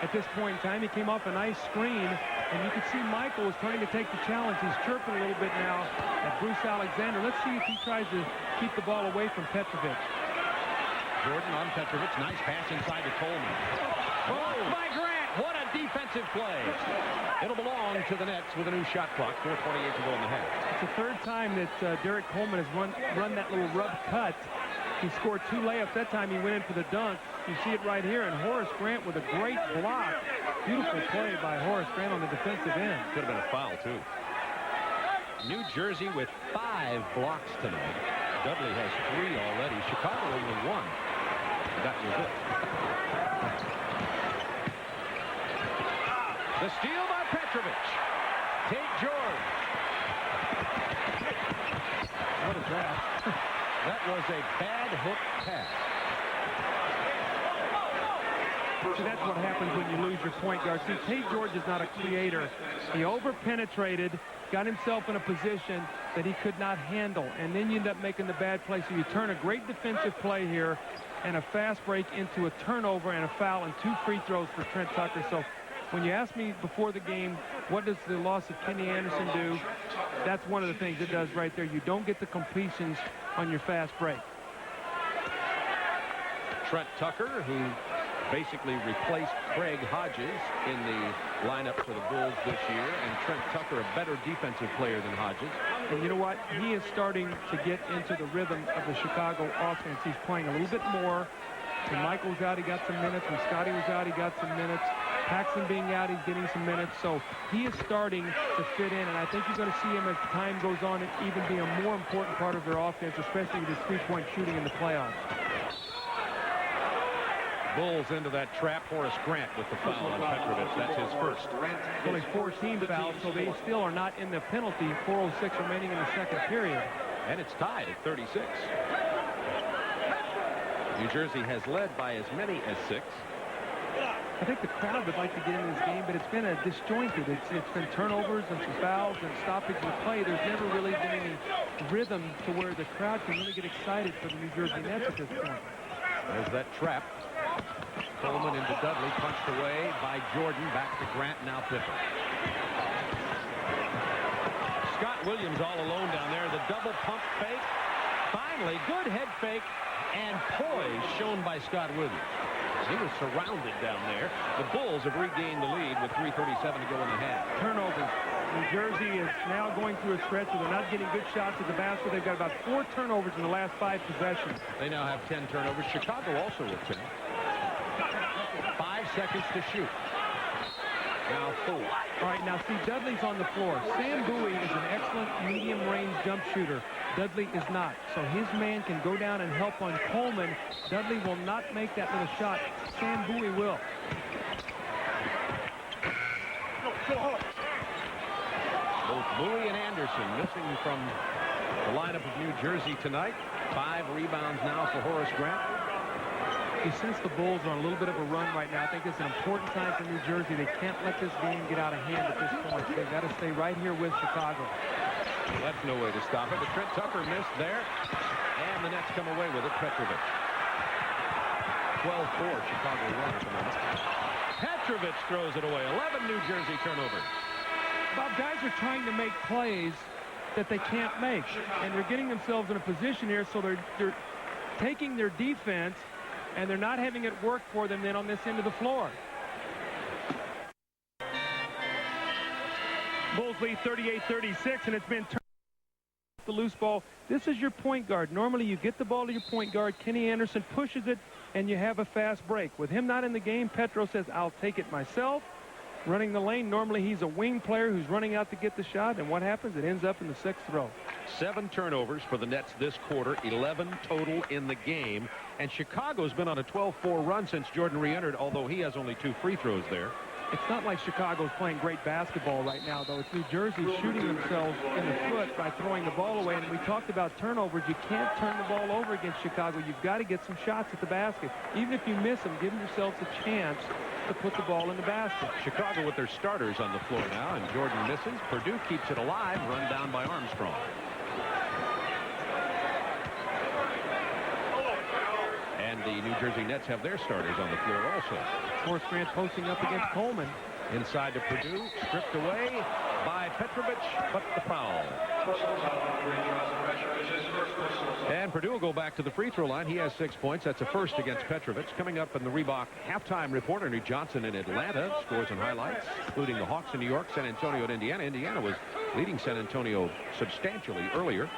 at this point in time. He came off a nice screen, and you can see Michael is trying to take the challenge. He's chirping a little bit now at Bruce Alexander. Let's see if he tries to keep the ball away from Petrovic. Jordan on Petrovic. Nice pass inside to Coleman. Oh, by Grant. What a defensive play. It'll belong to the Nets with a new shot clock. 4:28 to go in the half. It's the 3rd time that Derek Coleman has run that little rub cut. He scored 2 layups. That time he went in for the dunk. You see it right here. And Horace Grant with a great block. Beautiful play by Horace Grant on the defensive end. Could have been a foul, too. New Jersey with 5 blocks tonight. Dudley has 3 already. Chicago only 1. That was it. The steal by Petrovic. Tate George. What is that? That was a bad hook pass. See, that's what happens when you lose your point guard. See, Tate George is not a creator. He over-penetrated, got himself in a position that he could not handle, and then you end up making the bad play. So you turn a great defensive play here and a fast break into a turnover and a foul and 2 free throws for Trent Tucker. So when you asked me before the game, what does the loss of Kenny Anderson do? That's one of the things it does right there. You don't get the completions on your fast break. Trent Tucker, who basically replaced Craig Hodges in the lineup for the Bulls this year, and Trent Tucker, a better defensive player than Hodges. And you know what? He is starting to get into the rhythm of the Chicago offense. He's playing a little bit more. When Michael was out, he got some minutes. When Scotty was out, he got some minutes. Paxson being out, he's getting some minutes. So he is starting to fit in, and I think you're going to see him as time goes on and even be a more important part of their offense, especially with his three-point shooting in the playoffs. Bulls into that trap. Horace Grant with the foul on Petrovic. That's his first. Only 14 fouls, so they still are not in the penalty. 4:06 remaining in the second period. And it's tied at 36. New Jersey has led by as many as 6. I think the crowd would like to get into this game, but it's been a disjointed. It's been turnovers and some fouls and stoppage of play. There's never really been any rhythm to where the crowd can really get excited for the New Jersey Nets at this point. There's that trap. Coleman into Dudley, punched away by Jordan. Back to Grant, now Pippen. Scott Williams all alone down there. The double pump fake. Finally, good head fake and poise shown by Scott Williams. He was surrounded down there. The Bulls have regained the lead with 3:37 to go in the half. Turnovers. New Jersey is now going through a stretch where they're not getting good shots at the basket. They've got about 4 turnovers in the last 5 possessions. They now have 10 turnovers. Chicago also with 10. 5 seconds to shoot. Now 4. All right, now see, Dudley's on the floor. Sam Bowie is an excellent medium-range jump shooter. Dudley is not. So his man can go down and help on Coleman. Dudley will not make that little shot. Sam Bowie will. Both Bowie and Anderson missing from the lineup of New Jersey tonight. 5 rebounds now for Horace Grant. You sense the Bulls are on a little bit of a run right now. I think it's an important time for New Jersey. They can't let this game get out of hand at this point. They've got to stay right here with Chicago. Well, that's no way to stop it. But Trent Tucker missed there. And the Nets come away with it. Petrovic. 12-4. Chicago won at the moment. Petrovic throws it away. 11 New Jersey turnovers. Bob, guys are trying to make plays that they can't make. And they're getting themselves in a position here, so they're taking their defense, and they're not having it work for them then on this end of the floor. Bulls lead 38-36, and it's been turned the loose ball. This is your point guard. Normally you get the ball to your point guard. Kenny Anderson pushes it, and you have a fast break. With him not in the game, Petro says, I'll take it myself. Running the lane, normally he's a wing player who's running out to get the shot, and what happens? It ends up in the 6th row. 7 turnovers for the Nets this quarter, 11 total in the game. And Chicago's been on a 12-4 run since Jordan re-entered, although he has only 2 free throws there. It's not like Chicago's playing great basketball right now, though. It's New Jersey shooting themselves in the foot by throwing the ball away. And we talked about turnovers. You can't turn the ball over against Chicago. You've got to get some shots at the basket. Even if you miss them, give yourselves a chance to put the ball in the basket. Chicago with their starters on the floor now, and Jordan misses. Purdue keeps it alive, run down by Armstrong. And the New Jersey Nets have their starters on the floor also. Horace Grant posting up against Coleman. Inside to Purdue, stripped away by Petrovic, but the foul. And Purdue will go back to the free throw line. He has 6 points. That's a first against Petrovic. Coming up in the Reebok halftime report, Ernie Johnson in Atlanta. Scores and highlights, including the Hawks in New York, San Antonio, and Indiana. Indiana was leading San Antonio substantially earlier.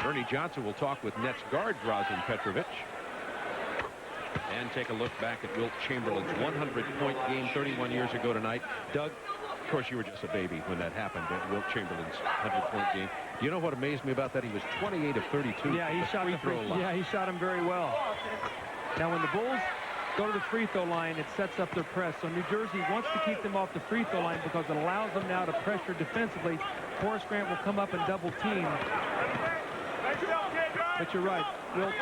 Ernie Johnson will talk with Nets guard Drazen Petrovic. And take a look back at Wilt Chamberlain's 100-point game 31 years ago tonight. Doug, of course, you were just a baby when that happened at Wilt Chamberlain's 100-point game. You know what amazed me about that? He was 28 of 32. Yeah, he shot the free throw line. Yeah, he shot him very well. Now, when the Bulls go to the free throw line, it sets up their press. So New Jersey wants to keep them off the free throw line because it allows them now to pressure defensively. Horace Grant will come up and double team. But you're right, Wilt,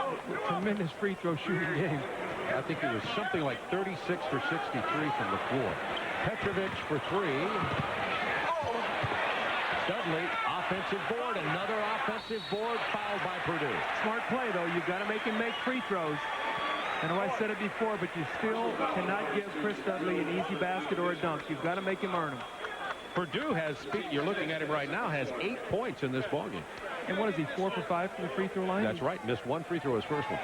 tremendous free throw shooting game. I think it was something like 36 for 63 from the floor. Petrovic for 3. Dudley, offensive board, another offensive board, fouled by Purdue. Smart play, though. You've got to make him make free throws. I know I said it before, but you still cannot give Chris Dudley an easy basket or a dunk. You've got to make him earn them. Purdue has, you're looking at him right now, has 8 points in this ballgame. And what is he, 4 for 5 from the free throw line? That's right. Missed one free throw, his first one.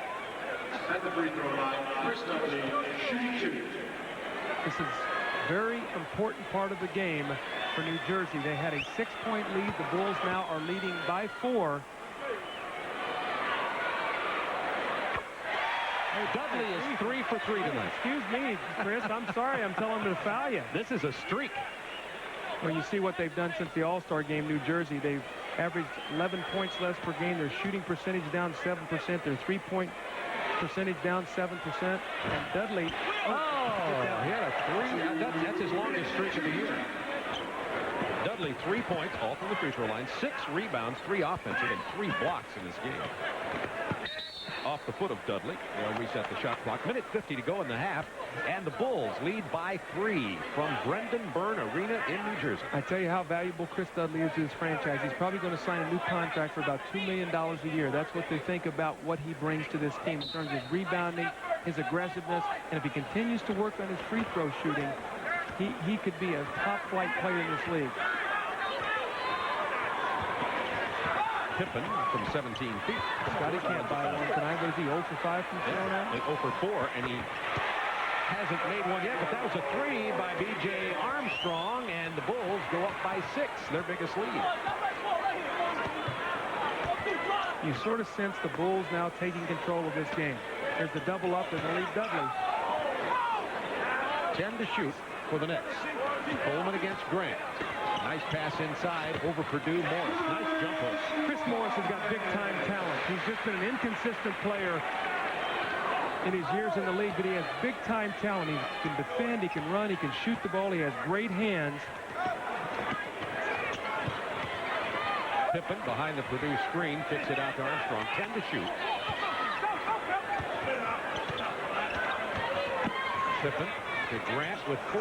At the free throw line, Chris Dudley, shooting 2. This is a very important part of the game for New Jersey. They had a 6-point lead. The Bulls now are leading by 4. Dudley is 3 for 3 tonight. Excuse me, Chris. I'm sorry. I'm telling him to foul you. This is a streak. Well, you see what they've done since the All-Star game, New Jersey. They've averaged 11 points less per game. Their shooting percentage down 7%. Their three-point percentage down 7%. And Dudley... he had a 3. That's his longest streak of the year. Dudley, 3 points, all from the free throw line, 6 rebounds, 3 offensive, and 3 blocks in this game. Off the foot of Dudley. They'll reset the shot clock. Minute 50 to go in the half. And the Bulls lead by 3 from Brendan Byrne Arena in New Jersey. I tell you how valuable Chris Dudley is to his franchise. He's probably going to sign a new contract for about $2 million a year. That's what they think about what he brings to this team in terms of rebounding, his aggressiveness. And if he continues to work on his free throw shooting, he could be a top-flight player in this league. Pippen from 17 feet. Scotty can't buy one tonight. What is he, 0 for 5 from throwing out? 0 for 4, and he hasn't made one yet, but that was a 3 by B.J. Armstrong, and the Bulls go up by 6, their biggest lead. You sort of sense the Bulls now taking control of this game. There's the double up, and they lead Dudley. 10 to shoot for the Nets. Coleman against Grant. Nice pass inside over Purdue. Morris. Nice jump hook. Chris Morris has got big-time talent. He's just been an inconsistent player in his years in the league, but he has big-time talent. He can defend, he can run, he can shoot the ball, he has great hands. Pippen behind the Purdue screen, kicks it out to Armstrong. 10 to shoot. Pippen to Grant with 4.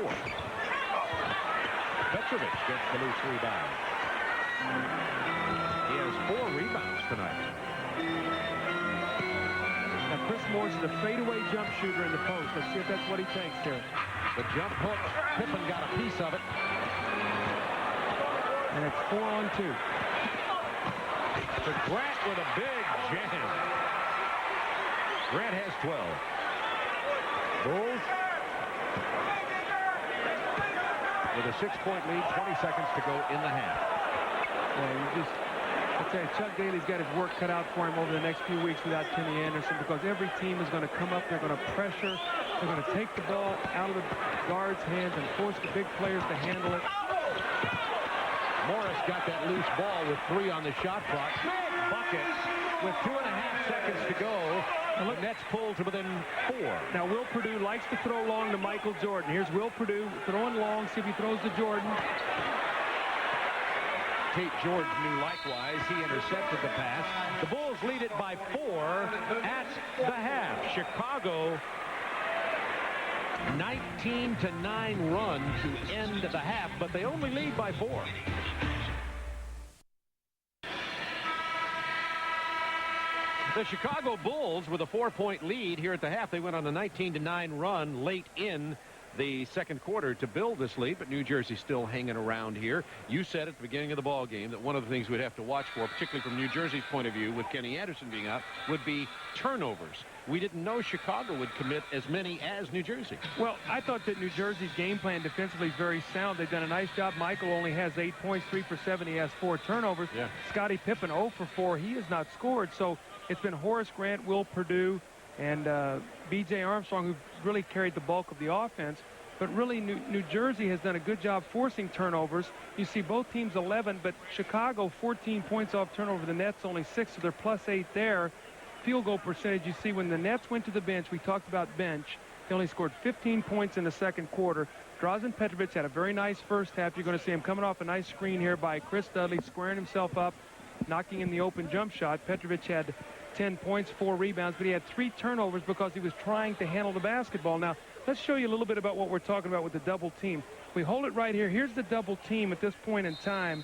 Petrovic gets the loose rebound. He has 4 rebounds tonight. Now Chris Morris is a fadeaway jump shooter in the post. Let's see if that's what he takes here. The jump hook. Pippen got a piece of it. And it's 4 on 2. To Grant with a big jam. Grant has 12. Bulls with a 6-point lead, 20 seconds to go in the half. Yeah, I tell you, Chuck Daly's got his work cut out for him over the next few weeks without Kenny Anderson, because every team is going to come up, they're going to pressure, they're going to take the ball out of the guard's hands and force the big players to handle it. Morris got that loose ball with 3 on the shot clock. Big bucket with 2.5 seconds to go. And the Nets pull to within 4. Now, Will Purdue likes to throw long to Michael Jordan. Here's Will Purdue throwing long. See if he throws to Jordan. Tate George knew likewise. He intercepted the pass. The Bulls lead it by 4 at the half. Chicago 19-9 run to end the half, but they only lead by 4. The Chicago Bulls with a 4-point lead here at the half. They went on a 19-9 run late in the second quarter to build this lead, but New Jersey still hanging around here. You said at the beginning of the ball game that one of the things we'd have to watch for, particularly from New Jersey's point of view with Kenny Anderson being out, would be turnovers. We didn't know Chicago would commit as many as New Jersey. Well, I thought that New Jersey's game plan defensively is very sound. They've done a nice job. Michael only has 8 points, 3 for 7. He has 4 turnovers. Yeah. Scottie Pippen 0 for 4. He has not scored. So it's been Horace Grant, Will Purdue, and B.J. Armstrong who've really carried the bulk of the offense. But really, New Jersey has done a good job forcing turnovers. You see both teams 11, but Chicago 14 points off turnover. The Nets only 6, so they're +8 there. Field goal percentage, you see when the Nets went to the bench, we talked about bench. They only scored 15 points in the second quarter. Drazen Petrovic had a very nice first half. You're going to see him coming off a nice screen here by Chris Dudley, squaring himself up, knocking in the open jump shot. Petrovic had 10 points, 4 rebounds, but he had 3 turnovers because he was trying to handle the basketball. Now, let's show you a little bit about what we're talking about with the double team. We hold it right here. Here's the double team at this point in time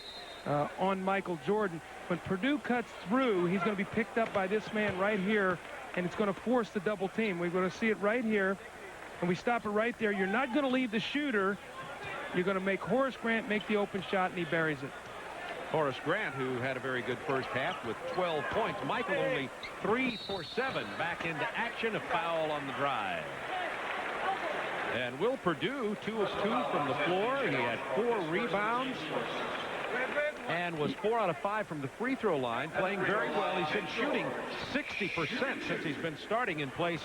on Michael Jordan. When Purdue cuts through, he's going to be picked up by this man right here and it's going to force the double team. We're going to see it right here, and we stop it right there. You're not going to leave the shooter. You're going to make Horace Grant make the open shot, and he buries it. Horace Grant, who had a very good first half with 12 points. Michael only 3 for 7. Back into action, a foul on the drive. And Will Perdue, 2 of 2 from the floor. He had 4 rebounds and was 4 out of 5 from the free throw line, playing very well. He's been shooting 60% since he's been starting in place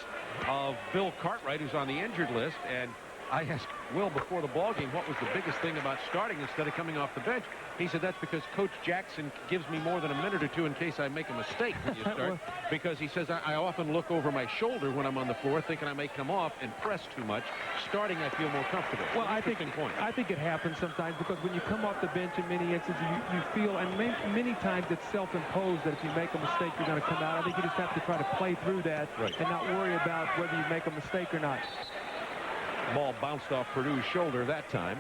of Bill Cartwright, who's on the injured list. And I asked Will before the ball game what was the biggest thing about starting instead of coming off the bench. He said that's because Coach Jackson gives me more than a minute or two in case I make a mistake when you start. Because he says I often look over my shoulder when I'm on the floor thinking I may come off and press too much. Starting, I feel more comfortable. Well, I think it happens sometimes because when you come off the bench in many instances, you feel, and many times it's self-imposed that if you make a mistake, you're going to come out. I think you just have to try to play through that and not worry about whether you make a mistake or not. Ball bounced off Perdue's shoulder that time.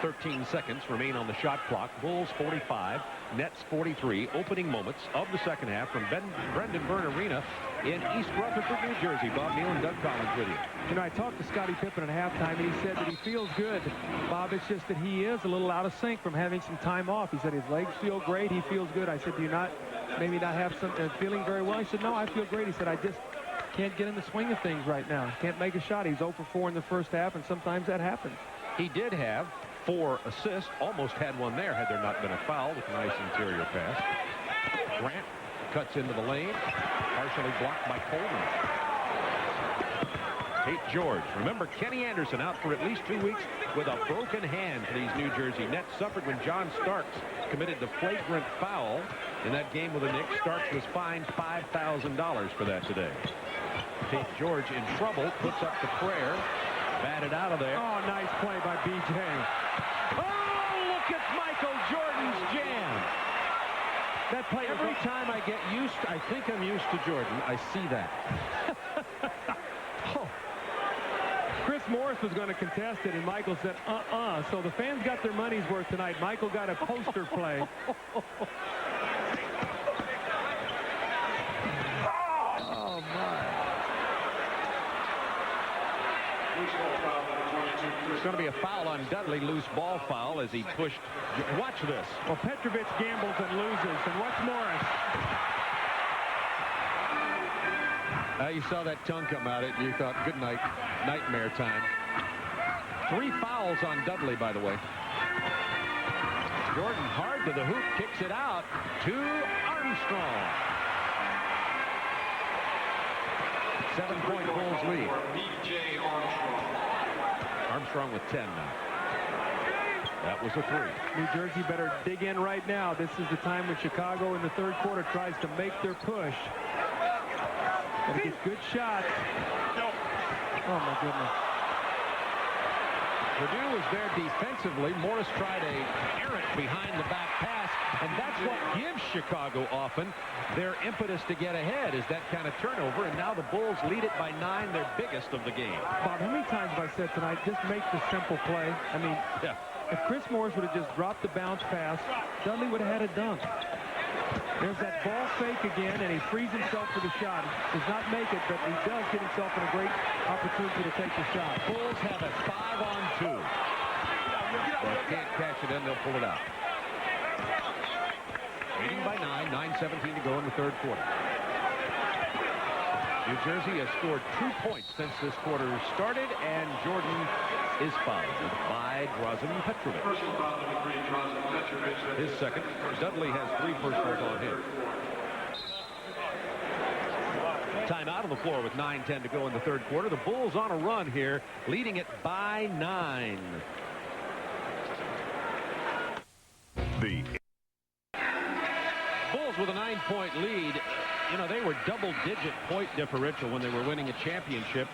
13 seconds remain on the shot clock. Bulls 45, Nets 43. Opening moments of the second half from Brendan Byrne Arena in East Rutherford, New Jersey. Bob Neal and Doug Collins with you. You know, I talked to Scottie Pippen at halftime, and he said that he feels good. Bob, it's just that he is a little out of sync from having some time off. He said his legs feel great. He feels good. I said, do you maybe not have some feeling very well? He said, no, I feel great. He said, I just can't get in the swing of things right now. Can't make a shot. He's 0 for 4 in the first half, and sometimes that happens. He did have 4 assists. Almost had one there had there not been a foul with a nice interior pass. Grant cuts into the lane. Partially blocked by Coleman. Tate George. Remember, Kenny Anderson out for at least 2 weeks with a broken hand for these New Jersey Nets. Suffered when John Starks committed the flagrant foul in that game with the Knicks. Starks was fined $5,000 for that today. Tate George in trouble, puts up the prayer, batted out of there. Oh, nice play by B.J. Oh, look at Michael Jordan's jam. That play, every time I get used, I think I'm used to Jordan. I see that. Oh. Chris Morris was going to contest it, and Michael said, So the fans got their money's worth tonight. Michael got a poster play. Oh, my. It's going to be a foul on Dudley, loose ball foul as he pushed. Watch this. Well, Petrovic gambles and loses, and watch Morris. You saw that tongue come out, and you thought, good night, nightmare time. 3 fouls on Dudley, by the way. Jordan hard to the hoop, kicks it out to Armstrong. 7-point Bulls lead. B.J. Armstrong. Armstrong with 10 now. That was a 3. New Jersey better dig in right now. This is the time when Chicago in the third quarter tries to make their push. And it gets good shots. Oh, my goodness. Perdue was there defensively. Morris tried a errant behind the back pass, and that's what gives Chicago often their impetus to get ahead, is that kind of turnover. And now the Bulls lead it by 9, their biggest of the game. Bob, how many times have I said tonight, just make the simple play? I mean, if Chris Morris would have just dropped the bounce pass, Dudley would have had a dunk. There's that ball fake again, and he frees himself for the shot. Does not make it, but he does get himself in a great opportunity to take the shot. Bulls have a 5-on-2. Well, if can't catch it in, they'll pull it out. Leading by 9, 9:17 to go in the third quarter. New Jersey has scored 2 points since this quarter started, and Jordan is fouled by Drazen Petrovic. Personal foul number 3, Drazen Petrovic. His second. Dudley has 3 personals on him. Timeout on the floor with 9:10 to go in the third quarter. The Bulls on a run here, leading it by 9. The Bulls with a 9-point lead. You know, they were double-digit point differential when they were winning a championship.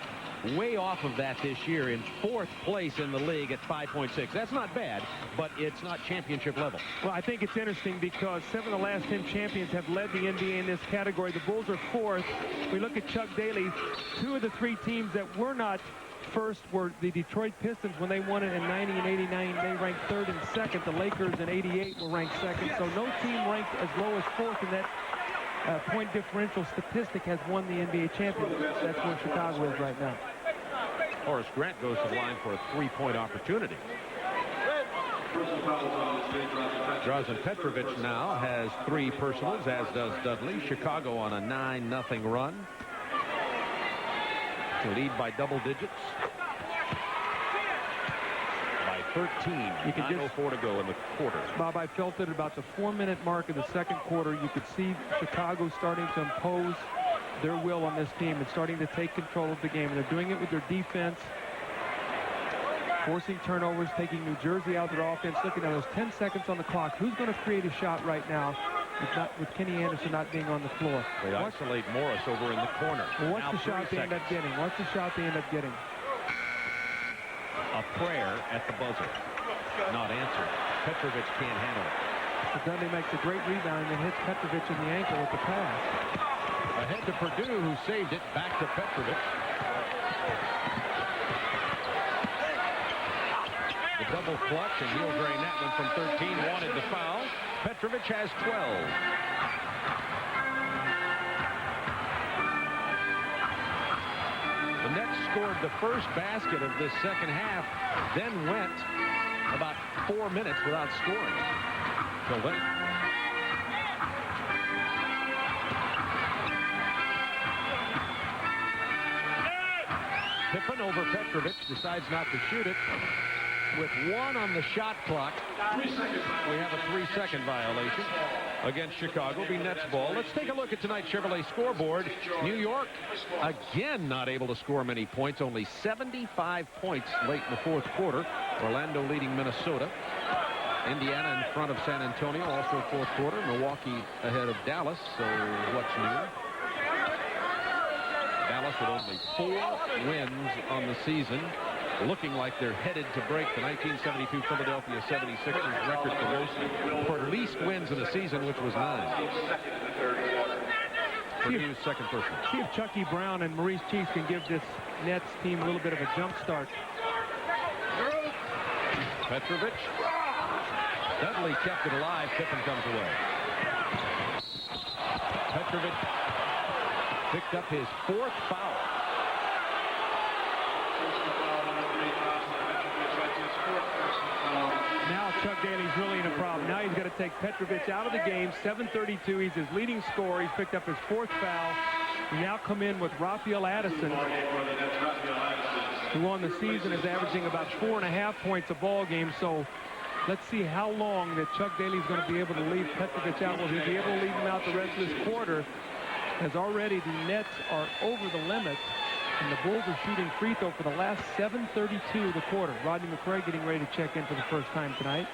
Way off of that this year, in 4th place in the league at 5.6. That's not bad, but it's not championship level. Well, I think it's interesting because 7 of the last 10 champions have led the NBA in this category. The Bulls are 4th. We look at Chuck Daly. 2 of the 3 teams that were not first were the Detroit Pistons when they won it in 90 and 89. They ranked 3rd and 2nd. The Lakers in 88 were ranked 2nd. So no team ranked as low as 4th in that point differential statistic has won the NBA championship. That's where Chicago is right now. Horace Grant goes to the line for a three-point opportunity. Drazen Petrovic now has 3 personals, as does Dudley. Chicago on a 9-0 run to lead by double digits. By 13, 9:04 to go in the quarter. Bob, I felt it about the 4-minute mark of the second quarter. You could see Chicago starting to impose their will on this team and starting to take control of the game. And they're doing it with their defense, forcing turnovers, taking New Jersey out of their offense. Looking at those 10 seconds on the clock. Who's going to create a shot right now with Kenny Anderson not being on the floor? They isolate Morris over in the corner. Well, what's the shot they end up getting? What's the shot they end up getting? A prayer at the buzzer. Not answered. Petrovic can't handle it. So Dudley makes a great rebound and hits Petrovic in the ankle with the pass. Ahead to Purdue, who saved it. Back to Petrovic. The double clutch, and he'll drain that one from 13. Wanted the foul. Petrovic has 12. The Nets scored the first basket of this second half, then went about 4 minutes without scoring. Till then. Pippen over Petrovic, decides not to shoot it. With 1 on the shot clock, we have a 3-second violation against Chicago. Be Nets ball. Let's take a look at tonight's Chevrolet scoreboard. New York, again, not able to score many points. Only 75 points late in the fourth quarter. Orlando leading Minnesota. Indiana in front of San Antonio, also fourth quarter. Milwaukee ahead of Dallas. So what's new? Dallas with only 4 wins on the season, looking like they're headed to break the 1972 Philadelphia 76ers record for least wins in a season, which was 9. Purdue's second personal. See if Chucky Brown and Maurice Cheeks can give this Nets team a little bit of a jump start. Petrovic. Dudley kept it alive. Pippen comes away. Petrovic picked up his 4th foul. Now Chuck Daly's really in a problem. Now he's got to take Petrovic out of the game. 7:32. He's his leading scorer. He's picked up his 4th foul. We now come in with Raphael Addison, who on the season is averaging about 4.5 points a ball game. So let's see how long that Chuck Daly's going to be able to leave Petrovic out. Will he be able to leave him out the rest of this quarter? As already the Nets are over the limit, and the Bulls are shooting free throw for the last 7:32 of the quarter. Rodney McCray getting ready to check in for the first time tonight.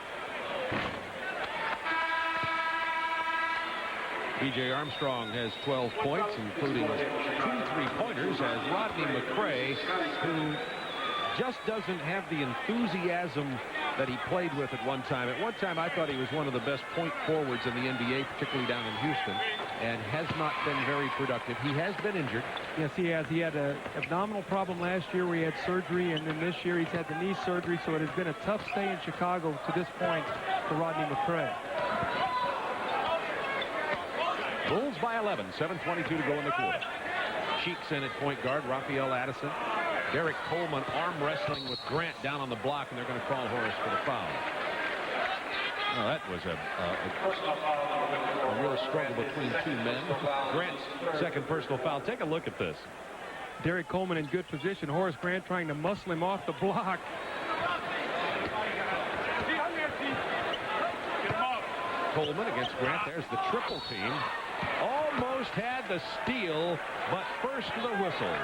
B.J. Armstrong has 12 points, including 2 3-pointers, as Rodney McCray, who just doesn't have the enthusiasm that he played with at one time. At one time, I thought he was one of the best point forwards in the NBA, particularly down in Houston, and has not been very productive. He has been injured. Yes, he has. He had an abdominal problem last year where he had surgery, and then this year he's had the knee surgery, so it has been a tough stay in Chicago to this point for Rodney McCray. Bulls by 11, 7:22 to go in the quarter. Cheeks in at point guard, Raphael Addison. Derek Coleman arm wrestling with Grant down on the block, and they're going to call Horace for the foul. Well, that was a real struggle between 2 men. Grant's second personal foul. Take a look at this. Derek Coleman in good position. Horace Grant trying to muscle him off the block. Coleman against Grant. There's the triple team. Almost had the steal, but first the whistle.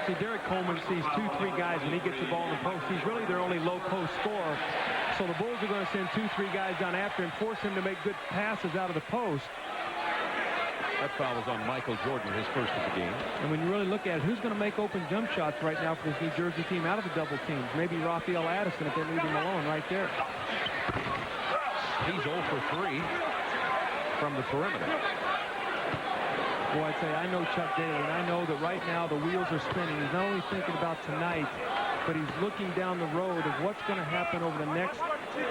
See, Derek Coleman sees 2-3 guys when he gets the ball in the post. He's really their only low post scorer. So the Bulls are going to send 2-3 guys down after him, force him to make good passes out of the post. That foul was on Michael Jordan, his first of the game. And when you really look at it, who's going to make open jump shots right now for this New Jersey team out of the double teams? Maybe Raphael Addison if they leave him alone right there. He's 0 for 3 from the perimeter. Boy, I'd say I know Chuck Daly, and I know that right now the wheels are spinning. He's not only thinking about tonight, but he's looking down the road of what's going to happen over the next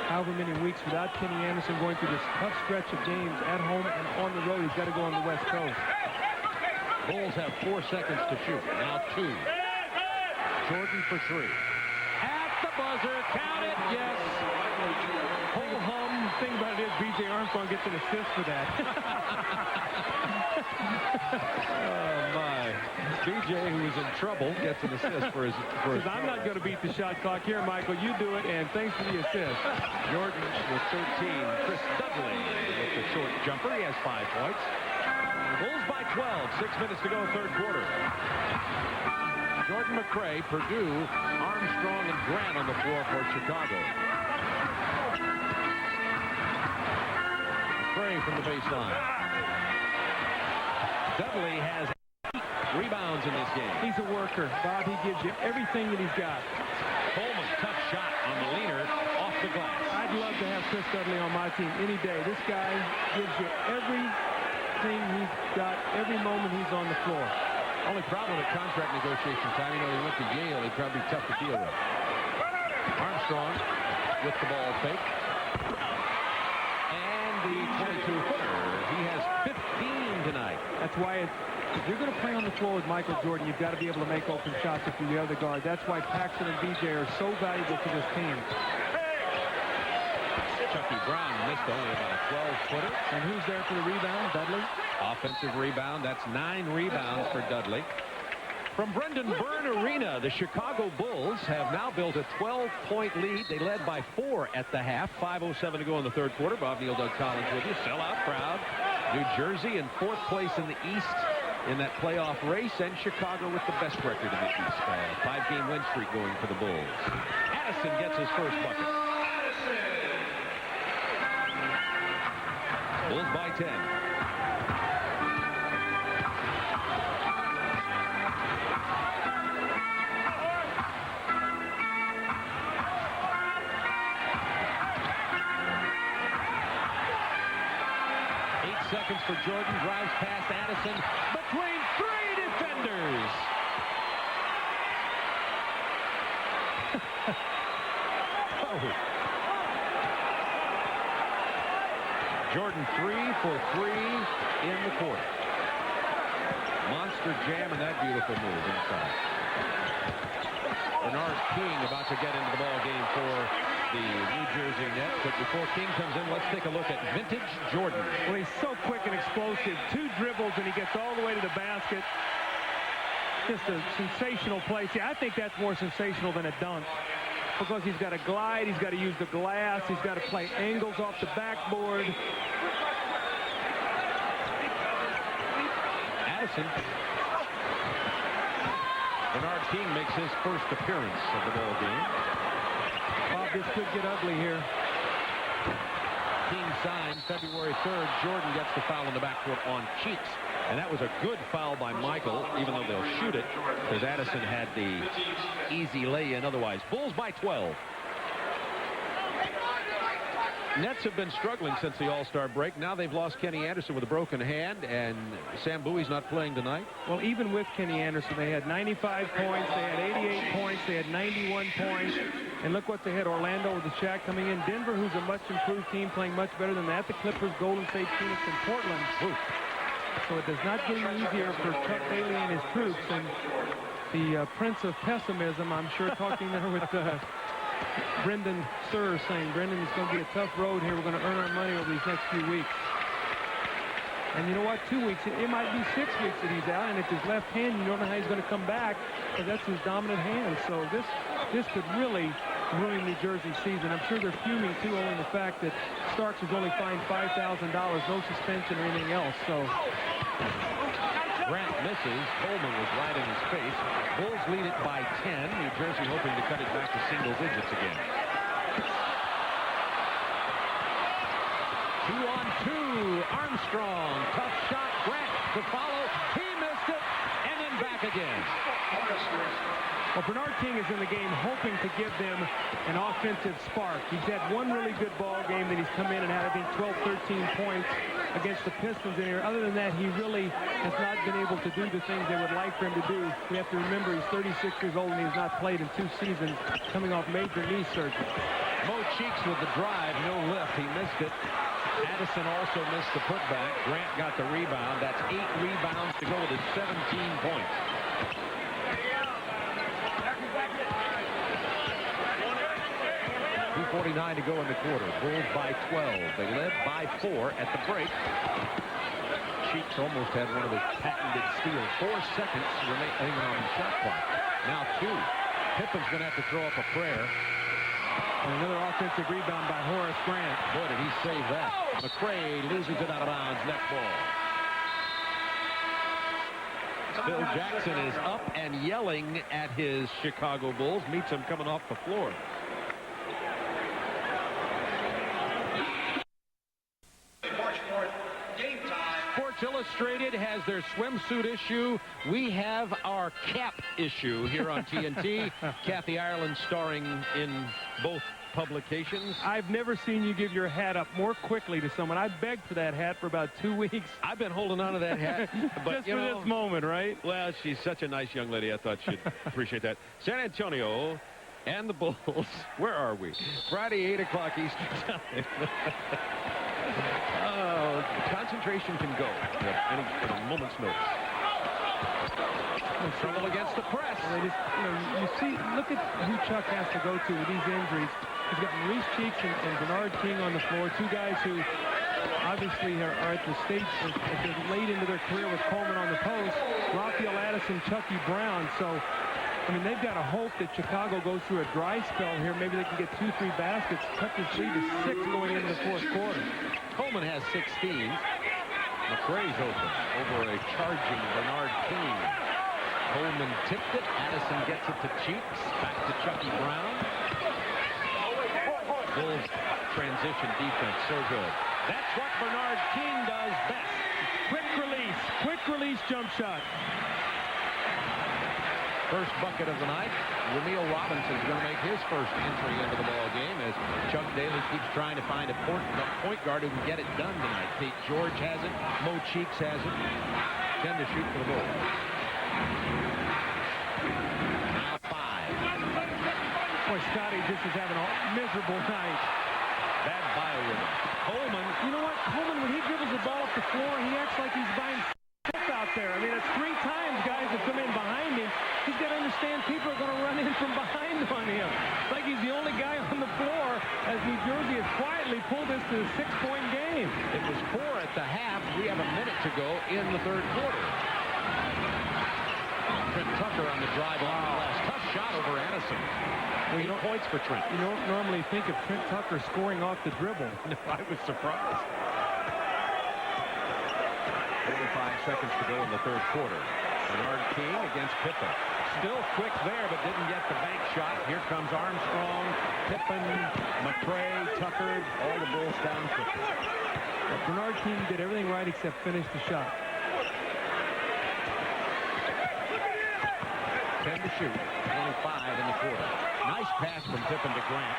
however many weeks without Kenny Anderson, going through this tough stretch of games at home and on the road. He's got to go on the West Coast. Bulls have 4 seconds to shoot. Now 2. Jordan for 3. At the buzzer. Count it. Yes. Ho-hum. The thing about it is B.J. Armstrong gets an assist for that. Oh, my. B.J., who was in trouble, gets an assist for his I'm not going to beat the shot clock here, Michael. You do it, and thanks for the assist. Jordan with 13. Chris Dudley with the short jumper. He has 5 points. Bulls by 12. 6 minutes to go, third quarter. Jordan McRae, Purdue, Armstrong, and Grant on the floor for Chicago. McRae from the baseline. Dudley has 8 rebounds in this game. He's a worker. Bob, he gives you everything that he's got. Coleman, tough shot on the leaner, off the glass. I'd love to have Chris Dudley on my team any day. This guy gives you everything he's got, every moment he's on the floor. Only problem at contract negotiation time, you know, he went to Yale. He'd probably be tough to deal with. Armstrong with the ball fake. And the 22-footer. He has 15 tonight. That's why if you're going to play on the floor with Michael Jordan, you've got to be able to make open shots if you're the other guard. That's why Paxson and B.J. are so valuable to this team. Chucky Brown missed only about a 12-footer. And who's there for the rebound? Dudley? Offensive rebound. That's 9 rebounds for Dudley. From Brendan Byrne Arena, the Chicago Bulls have now built a 12-point lead. They led by 4 at the half. 5:07 to go in the third quarter. Bob Neal, Doug Collins with you. Sellout crowd. New Jersey in 4th place in the East in that playoff race, and Chicago with the best record in the East. 5-game win streak going for the Bulls. Addison gets his first bucket. Bulls by 10. Seconds for Jordan, drives past Addison between 3 defenders. Oh. Jordan 3 for 3 in the quarter. Monster jam and that beautiful move inside. Bernard King about to get into the ball game for the New Jersey Nets, but before King comes in, let's take a look at vintage Jordan. Well, he's so quick and explosive. 2 dribbles and he gets all the way to the basket. Just a sensational play. See, I think that's more sensational than a dunk, because he's got to glide, he's got to use the glass, he's got to play angles off the backboard. Addison. Bernard King makes his first appearance of the ball game. Bob, this could get ugly here. King signed February 3rd. Jordan gets the foul in the backcourt on Cheeks. And that was a good foul by Michael, even though they'll shoot it, because Addison had the easy lay-in otherwise. Bulls by 12. Nets have been struggling since the All-Star break. Now they've lost Kenny Anderson with a broken hand, and Sam Bowie's not playing tonight. Well, even with Kenny Anderson, they had 95 points, they had 88 points, they had 91 points. And look what they had. Orlando with the Shaq coming in. Denver, who's a much improved team, playing much better than that. The Clippers, Golden State, Phoenix, and Portland. Ooh. So it does not get any easier for Chuck Daly and his troops. And the Prince of Pessimism, I'm sure, talking there with Brendan Sir, saying, Brendan, it's going to be a tough road here. We're going to earn our money over these next few weeks. And you know what? 2 weeks. It might be 6 weeks that he's out. And if his left hand, you don't know how he's going to come back, because that's his dominant hand. So this could really ruin New Jersey's season. I'm sure they're fuming, too, owing the fact that Starks was only fined $5,000, no suspension or anything else. So Grant misses. Coleman was right in his face. Bulls lead it by 10. New Jersey hoping to cut it back to single digits again. 2-on-2. Armstrong. Tough shot. Grant to follow. He missed it. And then back again. Well, Bernard King is in the game hoping to give them an offensive spark. He's had one really good ball game that he's come in and had, I think, 12, 13 points against the Pistons in here. Other than that, he really has not been able to do the things they would like for him to do. We have to remember he's 36 years old and he's not played in 2 seasons, coming off major knee surgery. Mo Cheeks with the drive, no lift. He missed it. Addison also missed the putback. Grant got the rebound. That's 8 rebounds to go with his 17 points. .249 to go in the quarter. Bulls by 12. They led by 4 at the break. Cheeks almost had one of his patented steals. 4 seconds remaining on the shot clock. Now 2. Pippen's going to have to throw up a prayer. And another offensive rebound by Horace Grant. Boy, did he save that. McRae loses it out of bounds. Net ball. Phil Jackson is up and yelling at his Chicago Bulls. Meets him coming off the floor. Sports Illustrated has their swimsuit issue. We have our cap issue here on TNT. Kathy Ireland starring in both publications. I've never seen you give your hat up more quickly to someone. I begged for that hat for about 2 weeks. I've been holding on to that hat. But, just for this moment, right? Well, she's such a nice young lady. I thought she'd appreciate that. San Antonio and the Bulls. Where are we? Friday, 8 o'clock Eastern time. Concentration can go at a moment's notice. Trouble against the press. They just, you see, look at who Chuck has to go to with these injuries. He's got Maurice Cheeks and Bernard King on the floor, 2 guys who obviously are at the stage, they're late into their career with Coleman on the post. Raphael Addison, Chucky Brown. So, I mean, they've got to hope that Chicago goes through a dry spell here. Maybe they can get 2-3 baskets, cut this lead to 6 going into the 4th quarter. Coleman has 16. McRae's open over a charging Bernard King. Coleman tipped it. Addison gets it to Cheeks. Back to Chucky Brown. Bulls transition defense so good. That's what Bernard King does best. Quick release jump shot. First bucket of the night. Ramil Robinson's going to make his first entry into the ball game as Chuck Daly keeps trying to find a point guard who can get it done tonight. Pete George has it. Mo Cheeks has it. 10 to shoot for the Bulls. Now 5. Boy, Scotty just is having a miserable night. Bad bio with him. Coleman. You know what? Coleman, when he dribbles the ball off the floor, he acts like he's buying out there. I mean, it's 3 times guys have come in behind him. He's got to understand people are going to run in from behind on him. It's like he's the only guy on the floor as New Jersey has quietly pulled this to a 6-point game. It was 4 at the half. We have a minute to go in the 3rd quarter. Trent Tucker on the drive on the last. Tough shot over Addison. 8 points for Trent. You don't normally think of Trent Tucker scoring off the dribble. No, I was surprised. 45 seconds to go in the 3rd quarter. Bernard King against Pippen. Still quick there, but didn't get the bank shot. Here comes Armstrong, Pippen, McRae, Tucker. All the Bulls down quickly. Bernard King did everything right except finish the shot. 10 to shoot. 25 in the quarter. Nice pass from Pippen to Grant.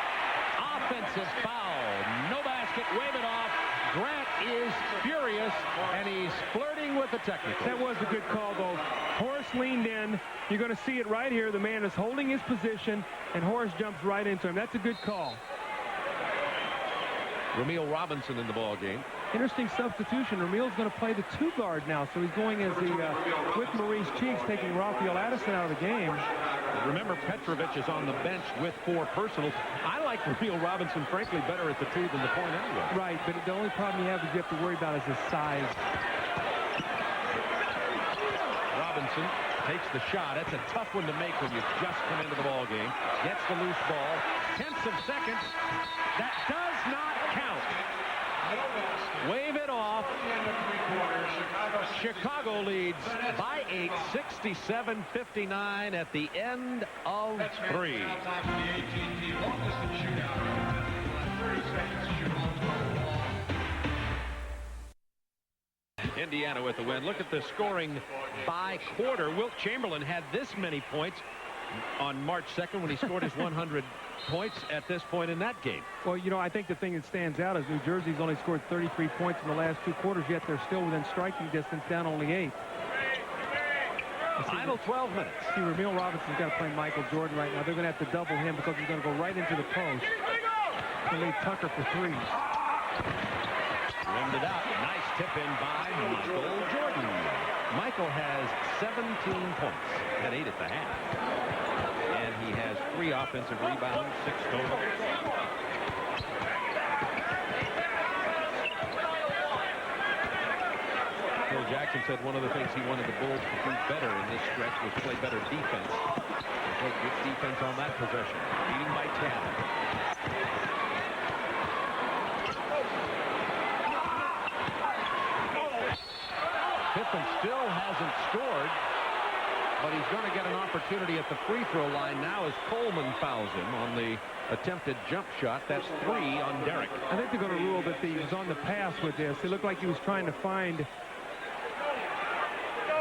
Offensive foul. No basket. Wave it off. Grant is furious, and he's flirting with the technical. That was a good call, though. Horace leaned in. You're going to see it right here. The man is holding his position, and Horace jumps right into him. That's a good call. Ramil Robinson in the ball game. Interesting substitution. Ramil's going to play the 2 guard now, so he's going as the with Maurice Cheeks, taking Raphael Addison out of the game. Remember, Petrovic is on the bench with 4 personals. I like Ramil Robinson, frankly, better at the 2 than the point anyway. Right, but the only problem you have is you have to worry about is his size. Robinson takes the shot. That's a tough one to make when you just come into the ball game. Gets the loose ball. Tenths of seconds. That does not count. Wave it off. Chicago leads by 8, 67-59 at the end of 3. Indiana with the win. Look at the scoring by quarter. Wilt Chamberlain had this many points on March 2nd when he scored his 100 points at this point in that game. Well, you know, I think the thing that stands out is New Jersey's only scored 33 points in the last 2 quarters, yet they're still within striking distance, down only 8. Final 12 minutes. See, Ramil Robinson's got to play Michael Jordan right now. They're going to have to double him because he's going to go right into the post. leave Tucker for threes. Rimmed it out. Nice tip in by Michael Jordan. Michael has 17 points. Had 8 at the half. And he has 3 offensive rebounds, 6 total. Phil Jackson said one of the things he wanted the Bulls to do better in this stretch was play better defense. They played good defense on that possession. Leading by 10. Pippen still hasn't scored, but he's going to get an opportunity at the free throw line now as Coleman fouls him on the attempted jump shot. That's 3 on Derek. I think they're going to rule that he was on the pass with this. It looked like he was trying to find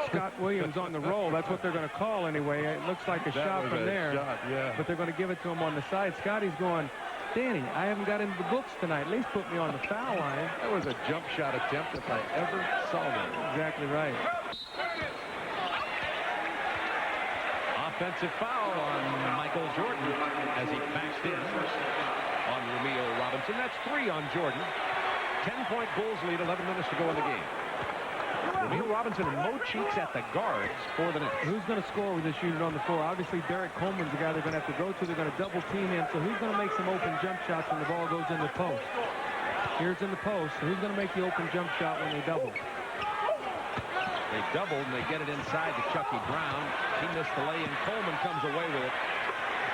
Scott Williams on the roll. That's what they're going to call anyway. It looks like a shot from there. Yeah. But they're going to give it to him on the side. Scotty's going, Danny, I haven't got into the books tonight. At least put me on the foul line. That was a jump shot attempt if I ever saw one. Exactly right. Offensive foul on Michael Jordan as he backs in on Romeo Robinson. That's 3 on Jordan. 10-point Bulls lead, 11 minutes to go in the game. Romeo Robinson and Mo Cheeks at the guards for the Nets. Who's going to score with this unit on the floor? Obviously, Derek Coleman's the guy they're going to have to go to. They're going to double team him. So who's going to make some open jump shots when the ball goes in the post? Here's in the post. So who's going to make the open jump shot when they double? They doubled and they get it inside to Chucky Brown. He missed the lay and Coleman comes away with it.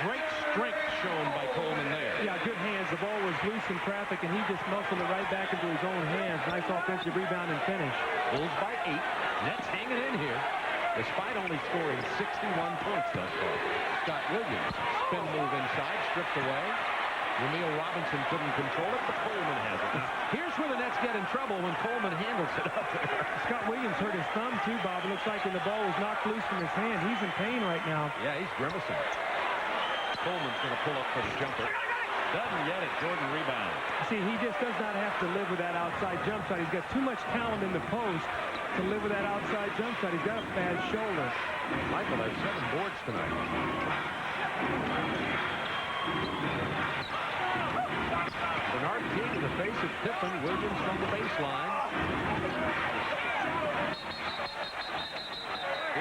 Great strength shown by Coleman there. Yeah, good hands. The ball was loose in traffic, and he just muscled it right back into his own hands. Nice offensive rebound and finish. Bulls by 8. Nets hanging in here, despite only scoring 61 points thus far. Scott Williams, spin move inside, stripped away. Romeo Robinson couldn't control it, but Coleman has it. Here's where the Nets get in trouble when Coleman handles it up there. Scott Williams hurt his thumb, too, Bob. It looks like when the ball was knocked loose from his hand. He's in pain right now. Yeah, he's grimacing. Coleman's going to pull up for the jumper. Doesn't get it. Jordan rebound. See, he just does not have to live with that outside jump shot. He's got too much talent in the post to live with that outside jump shot. He's got a bad shoulder. Michael has 7 boards tonight. Bernard King in the face of Pippen. Williams from the baseline.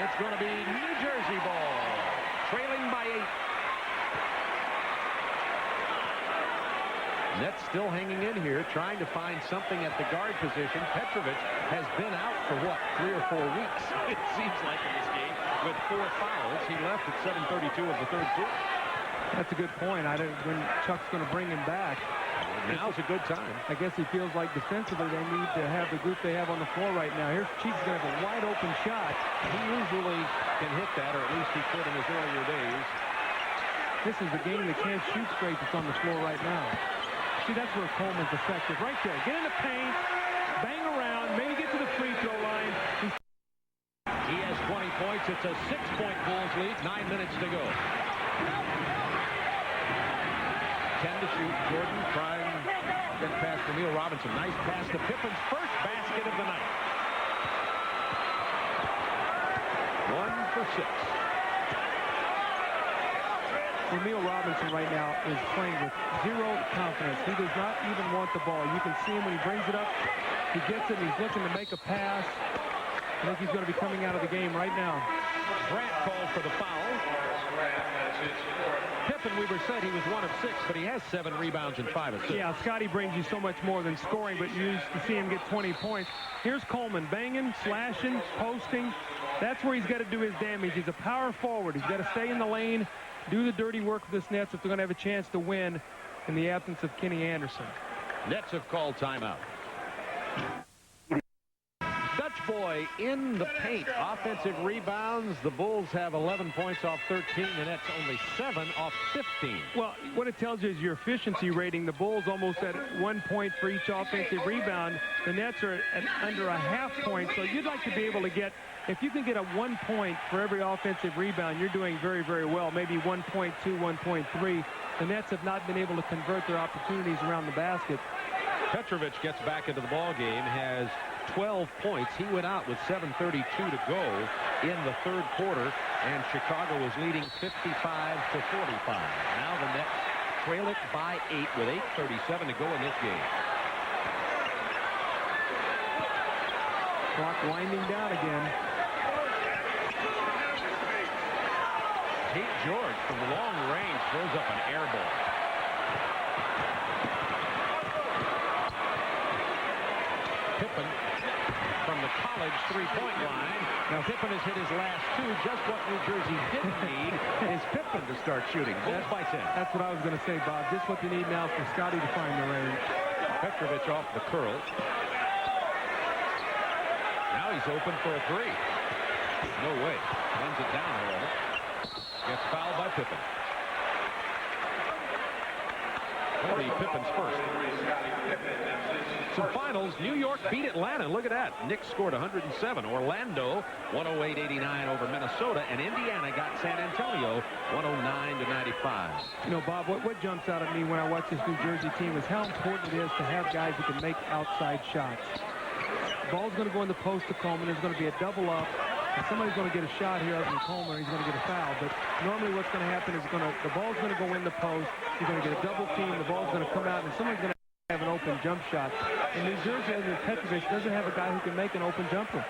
It's going to be New Jersey ball. Trailing by 8. Nets still hanging in here, trying to find something at the guard position. Petrovic has been out for, what, 3 or 4 weeks, it seems like, in this game, with 4 fouls. He left at 7:32 of the third quarter. That's a good point. I don't, when Chuck's going to bring him back. Now's a good time. I guess he feels like defensively they need to have the group they have on the floor right now. Here's Cheeks going to have a wide open shot. He usually can hit that, or at least he could in his earlier days. This is the game that can't shoot straight that's on the floor right now. See, that's where Coleman's effective. Right there. Get in the paint, bang around, maybe get to the free throw line. He has 20 points. It's a 6-point Bulls lead. 9 minutes to go. 10 to shoot. Jordan trying to get past Romeo Robinson. Nice pass to Pippen's first basket of the night. 1 for 6. Romeo Robinson right now is playing with zero confidence. He does not even want the ball. You can see him when he brings it up. He gets it, and he's looking to make a pass. I think he's going to be coming out of the game right now. Grant called for the foul. Pippen, Weaver said he was 1 of 6, but he has 7 rebounds and 5 assists. Yeah, Scotty brings you so much more than scoring, but you used to see him get 20 points. Here's Coleman banging, slashing, posting. That's where he's got to do his damage. He's a power forward. He's got to stay in the lane, do the dirty work of this Nets if they're going to have a chance to win in the absence of Kenny Anderson. Nets have called timeout. Dutch boy in the paint. Offensive rebounds. The Bulls have 11 points off 13. The Nets only 7 off 15. Well, what it tells you is your efficiency rating. The Bulls almost at 1 point for each offensive rebound. The Nets are at under a half point. So you'd like to be able to get, if you can get a 1 point for every offensive rebound, you're doing very, very well. Maybe 1.2, 1.3. The Nets have not been able to convert their opportunities around the basket. Petrovic gets back into the ball game, has 12 points. He went out with 7:32 to go in the third quarter, and Chicago is leading 55-45. Now the Nets trail it by 8 with 8:37 to go in this game. Clock winding down again. Tate George from long range throws up an air ball. Pippen from the college three-point line. Now Pippen has hit his last two. Just what New Jersey didn't need is Pippen to start shooting. Bulls by 10. That's what I was going to say, Bob. Just what you need now for Scotty to find the range. Petrovic off the curl. Now he's open for a three. No way. Runs it down, however. Gets fouled by Pippen. That'll be Pippen's first. Some finals. New York beat Atlanta. Look at that. Knicks scored 107. Orlando 108-89 over Minnesota. And Indiana got San Antonio 109-95. You know, Bob, what jumps out at me when I watch this New Jersey team is how important it is to have guys who can make outside shots. The ball's going to go in the post to Coleman. There's going to be a double up. And somebody's going to get a shot here other than Coleman. He's going to get a foul. But normally what's going to happen is the ball's going to go in the post. You're going to get a double team. The ball's going to come out, and someone's going to have an open jump shot. And New Jersey, other than Petrovic, doesn't have a guy who can make an open jumper.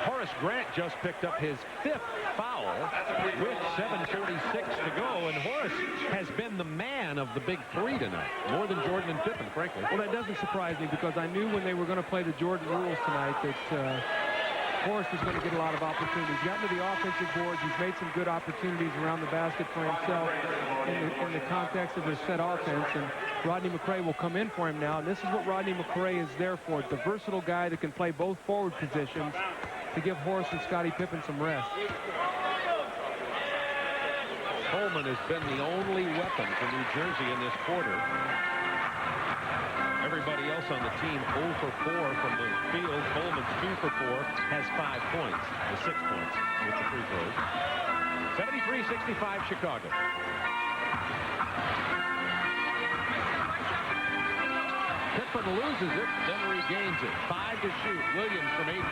Horace Grant just picked up his 5th foul with 7:46 to go, and Horace has been the man of the big three tonight, more than Jordan and Pippen, frankly. Well, that doesn't surprise me because I knew when they were going to play the Jordan rules tonight that Horace is going to get a lot of opportunities. He's gotten to the offensive boards. He's made some good opportunities around the basket for himself in the context of his set offense, and Rodney McRae will come in for him now, and this is what Rodney McRae is there for, the versatile guy that can play both forward positions to give Horace and Scottie Pippen some rest. Coleman has been the only weapon for New Jersey in this quarter. Everybody else on the team 0 for 4 from the field. Coleman's 2 for 4, has 5 points, 6 points with the free throws. 73-65 Chicago. Pippen loses it, then regains it. 5 to shoot. Williams from 18.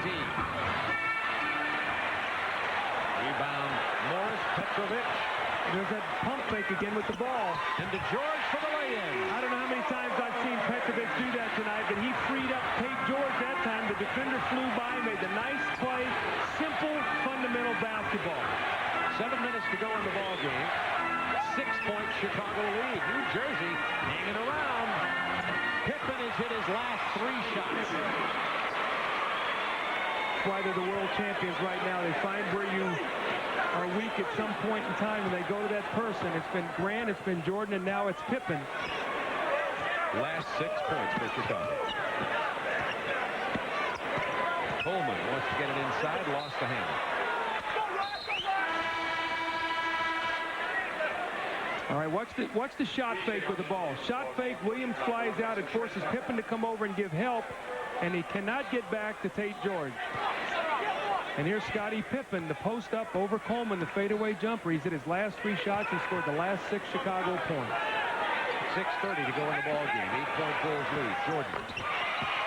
Rebound Morris, Petrovic. There's that pump fake again with the ball. And to George for the lay-in. I don't know how many times I've seen Petrovic do that tonight, but he freed up Tate George that time. The defender flew by, made the nice play. Simple, fundamental basketball. 7 minutes to go in the ball game. 6-point Chicago lead. New Jersey hanging around. Pippen has hit his last 3 shots. That's why they're the world champions right now. They find where you are weak at some point in time, and they go to that person. It's been Grant, it's been Jordan, and now it's Pippen. Last 6 points for Chicago. Coleman wants to get it inside, lost the handle. All right, watch the shot fake with the ball. Shot fake, Williams flies out. It forces Pippen to come over and give help, and he cannot get back to Tate George. And here's Scottie Pippen, the post up over Coleman, the fadeaway jumper. He's hit his last 3 shots and scored the last 6 Chicago points. 6:30 to go in the ball game. 8-point Bulls lead. Jordan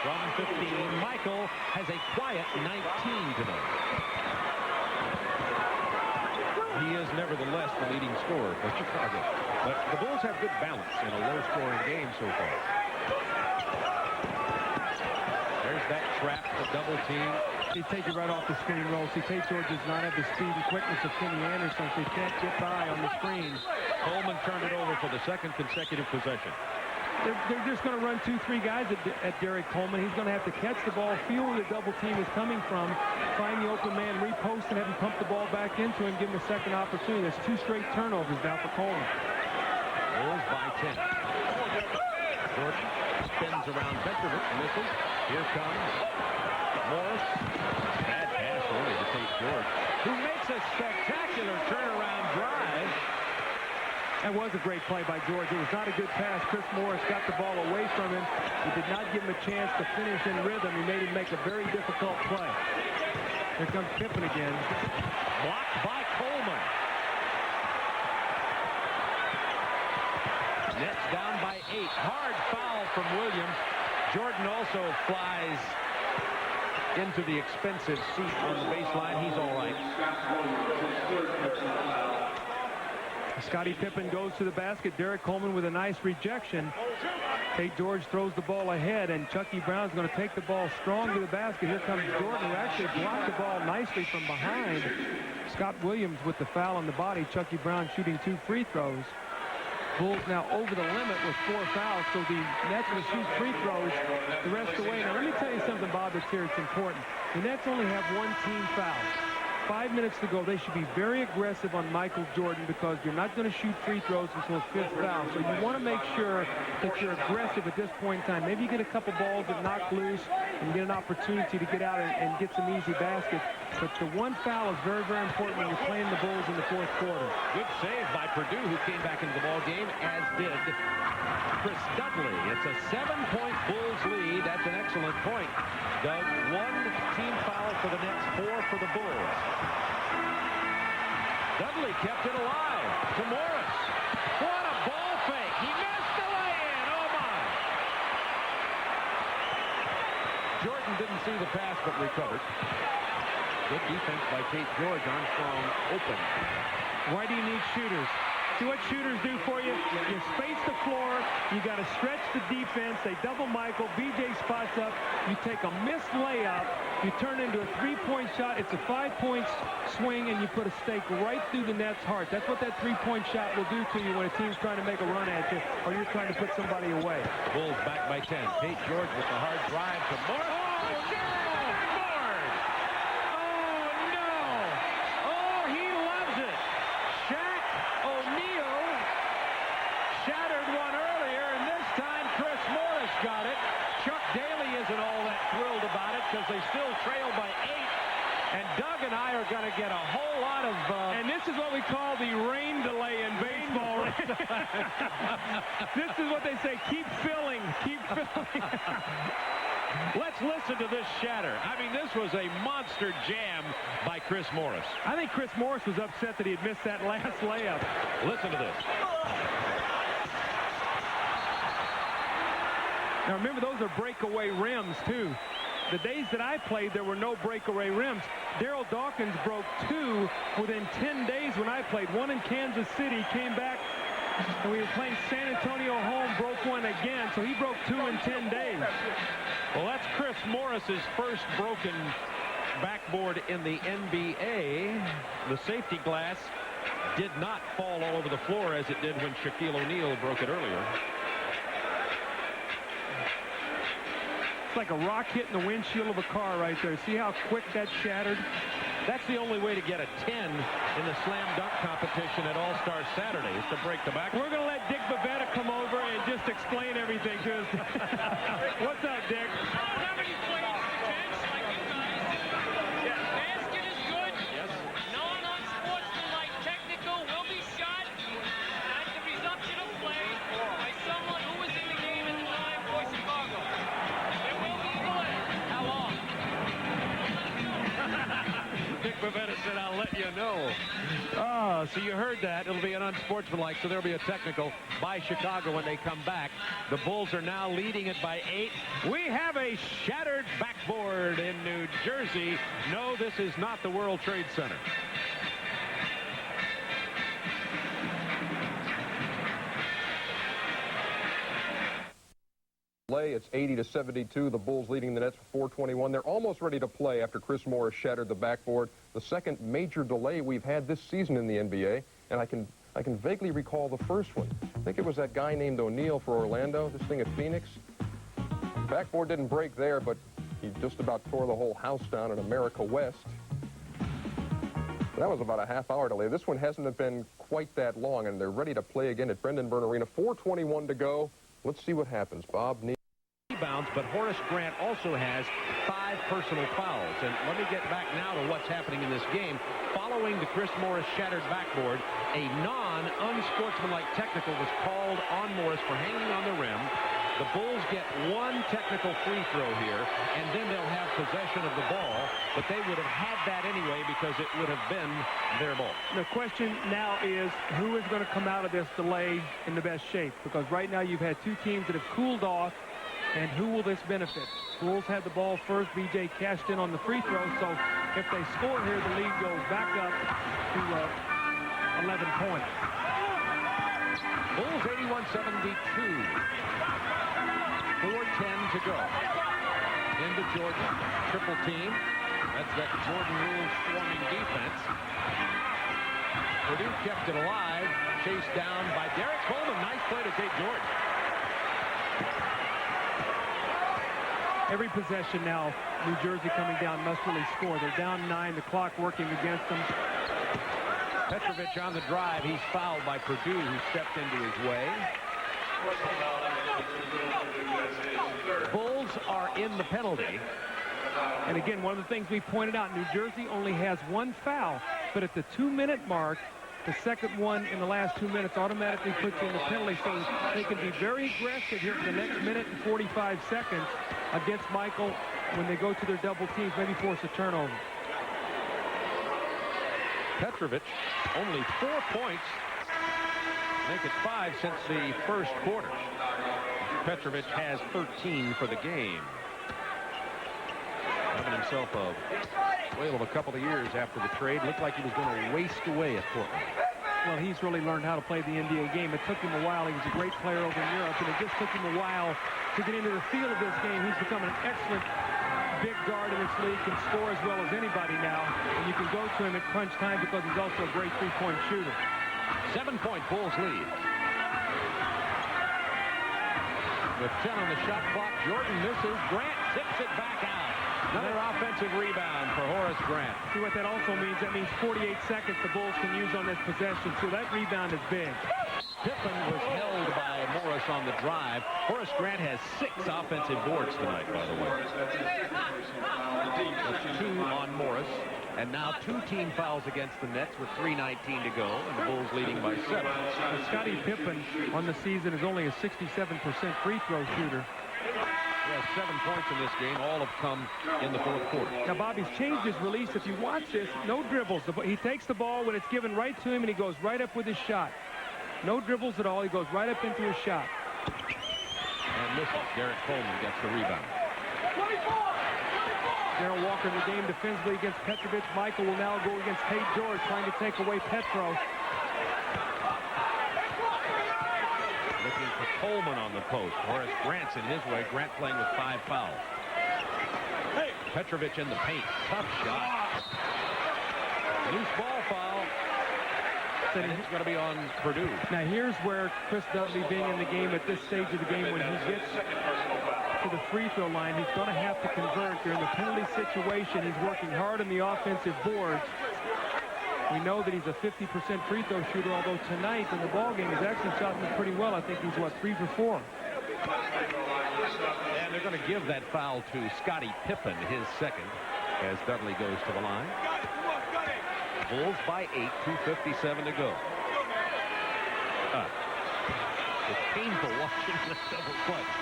from 15. Michael has a quiet 19 tonight. He is nevertheless the leading scorer for Chicago. But the Bulls have good balance in a low-scoring game so far. There's that trap, the double team. He'd take it right off the screen roll. See, Tate George does not have the speed and quickness of Kenny Anderson, so he can't get by on the screens. Coleman turned it over for the 2nd consecutive possession. They're just going to run 2-3 guys at Derek Coleman. He's going to have to catch the ball, feel where the double team is coming from, find the open man, repost, and have him pump the ball back into him, give him a second opportunity. That's 2 straight turnovers now for Coleman. Bulls by 10. Jordan spins around Petrovic, misses. Here comes Morris. Bad pass only to Tate George, who makes a spectacular turnaround drive. That was a great play by George. It was not a good pass. Chris Morris got the ball away from him. He did not give him a chance to finish in rhythm. He made him make a very difficult play. Here comes Pippen again. Blocked by Coleman. Nets down by 8. Hard foul from Williams. Jordan also flies into the expensive seat on the baseline. He's all right. Scottie Pippen goes to the basket. Derek Coleman with a nice rejection. Tate George throws the ball ahead, and Chucky Brown's going to take the ball strong to the basket. Here comes Jordan, who actually blocked the ball nicely from behind. Scott Williams with the foul on the body. Chucky Brown shooting 2 free throws. Bulls now over the limit with 4 fouls, so the Nets will shoot free throws the rest of the way. Now, let me tell you something, Bob, that's here. It's important. The Nets only have 1 team foul. 5 minutes to go. They should be very aggressive on Michael Jordan because you're not going to shoot free throws until 5th foul. So you want to make sure that you're aggressive at this point in time. Maybe you get a couple balls that knock loose and get an opportunity to get out and get some easy baskets. But the 1 foul is very, very important when you're playing the Bulls in the 4th quarter. Good save by Purdue, who came back into the ball game, as did Chris Dudley. It's a 7-point Bulls lead. That's an excellent point. Doug, 1 team foul for the Nets, 4 for the Bulls. Dudley kept it alive to Morris. What a ball fake. He missed the lay-in. Oh, my. Jordan didn't see the pass, but recovered. Good defense by Tate George. Armstrong open. Why do you need shooters? See what shooters do for you? You space the floor. You got to stretch the defense. They double Michael. BJ spots up. You take a missed layup. You turn into a 3-point shot. It's a 5-point swing, and you put a stake right through the net's heart. That's what that 3-point shot will do to you when a team's trying to make a run at you or you're trying to put somebody away. Bulls back by 10. Tate George with the hard drive to Morris. Oh, no! Ford! Oh, no! Oh, he loves it. Shaq O'Neal shattered one earlier, and this time Chris Morris got it. Chuck Daly isn't all that thrilled about it because they still trail by 8. And Doug and I are going to get a whole lot of... and this is what we call the rain delay in baseball. This is what they say, keep filling, keep filling. Let's listen to this shatter. I mean, this was a monster jam by Chris Morris. I think Chris Morris was upset that he had missed that last layup. Listen to this. Now remember, those are breakaway rims too. The days that I played, there were no breakaway rims. Darryl Dawkins broke 2 within 10 days when I played. 1 in Kansas City, came back, and we were playing San Antonio home, broke 1 again. So he broke 2 in 10 days. Well, that's Chris Morris's first broken backboard in the NBA. The safety glass did not fall all over the floor as it did when Shaquille O'Neal broke it earlier. It's like a rock hitting the windshield of a car right there. See how quick that shattered? That's the only way to get a 10 in the slam dunk competition at All-Star Saturday is to break the back. We're going to let Dick Bavetta come over and just explain everything to us. What's up, Dick? Somebody plays defense like you guys do. Basket is good. Yes. Non-unsportsmanlike technical will be shot at the resumption of play by someone who was in the game at the time for Chicago. There will be a delay. How long? Dick Bavetta said, I'll let you know. Oh, so you heard that. It'll be an unsportsmanlike, so there'll be a technical by Chicago when they come back. The Bulls are now leading it by 8. We have a shattered backboard in New Jersey. No, this is not the World Trade Center. It's 80-72. The Bulls leading the Nets for 4:21. They're almost ready to play after Chris Morris shattered the backboard. The second major delay we've had this season in the NBA, and I can vaguely recall the first one. I think it was that guy named O'Neal for Orlando, this thing at Phoenix. Backboard didn't break there, but he just about tore the whole house down in America West. That was about a half-hour delay. This one hasn't been quite that long, and they're ready to play again at Brendan Byrne Arena. 4:21 to go. Let's see what happens. Bob Neal. Rebounds, but Horace Grant also has 5 personal fouls. And let me get back now to what's happening in this game. Following the Chris Morris shattered backboard, a non-unsportsmanlike technical was called on Morris for hanging on the rim. The Bulls get 1 technical free throw here, and then they'll have possession of the ball, but they would have had that anyway because it would have been their ball. The question now is who is going to come out of this delay in the best shape? Because right now you've had 2 teams that have cooled off, and who will this benefit? Bulls had the ball first. BJ cashed in on the free throw, so if they score here, the lead goes back up to 11 points. Bulls 81-72. 4:10 to go. Into Jordan. Triple team. That's that Jordan Rules swarming defense. Purdue kept it alive. Chased down by Derek Coleman. Nice play to take Jordan. Every possession now, New Jersey coming down must really score. They're down 9, the clock working against them. Petrovic on the drive. He's fouled by Purdue, who stepped into his way. Bulls are in the penalty. And again, one of the things we pointed out, New Jersey only has 1 foul, but at the 2-minute mark, the second one in the last 2 minutes automatically puts you in the penalty, so they can be very aggressive here for the next minute and 45 seconds against Michael when they go to their double teams, maybe force a turnover. Petrovic, only 4 points. Make it 5 since the first quarter. Petrovic has 13 for the game. Having himself a whale of a couple of years after the trade. Looked like he was going to waste away at Portland. Well, he's really learned how to play the NBA game. It took him a while. He was a great player over in Europe, and it just took him a while to get into the feel of this game. He's become an excellent big guard in this league, can score as well as anybody now, and you can go to him at crunch time because he's also a great three-point shooter. 7-point Bulls lead. With 10 on the shot clock, Jordan misses. Grant tips it back out. Another offensive rebound for Horace Grant. See what that also means? That means 48 seconds the Bulls can use on this possession, so that rebound is big. Pippen was held by Morris on the drive. Horace Grant has 6 offensive boards tonight, by the way. That's 2 on Morris. And now 2 team fouls against the Nets with 3:19 to go, and the Bulls leading by 7. Well, Scottie Pippen on the season is only a 67% free throw shooter. He has 7 points in this game. All have come in the fourth quarter. Now, Bobby's changed his release. If you watch this, no dribbles. He takes the ball when it's given right to him, and he goes right up with his shot. No dribbles at all. He goes right up into his shot. And misses. Derek Coleman gets the rebound. Darrell Walker in the game defensively against Petrovic. Michael will now go against Tate George, trying to take away Petro. Looking for Coleman on the post. Horace Grant's in his way. Grant playing with 5 fouls. Petrovic in the paint. Tough shot. Loose ball foul. And it's going to be on Purdue. Now here's where Chris Dudley, being in the game at this stage of the game, when he gets to the free throw line, he's going to have to convert. They're in the penalty situation. He's working hard on the offensive boards. We know that he's a 50% free throw shooter, although tonight in the ball game he's actually shot them pretty well. I think he's, 3 for 4. And they're going to give that foul to Scottie Pippen, his second, as Dudley goes to the line. Bulls by 8, 2:57 to go. It's painful watching the double clutch.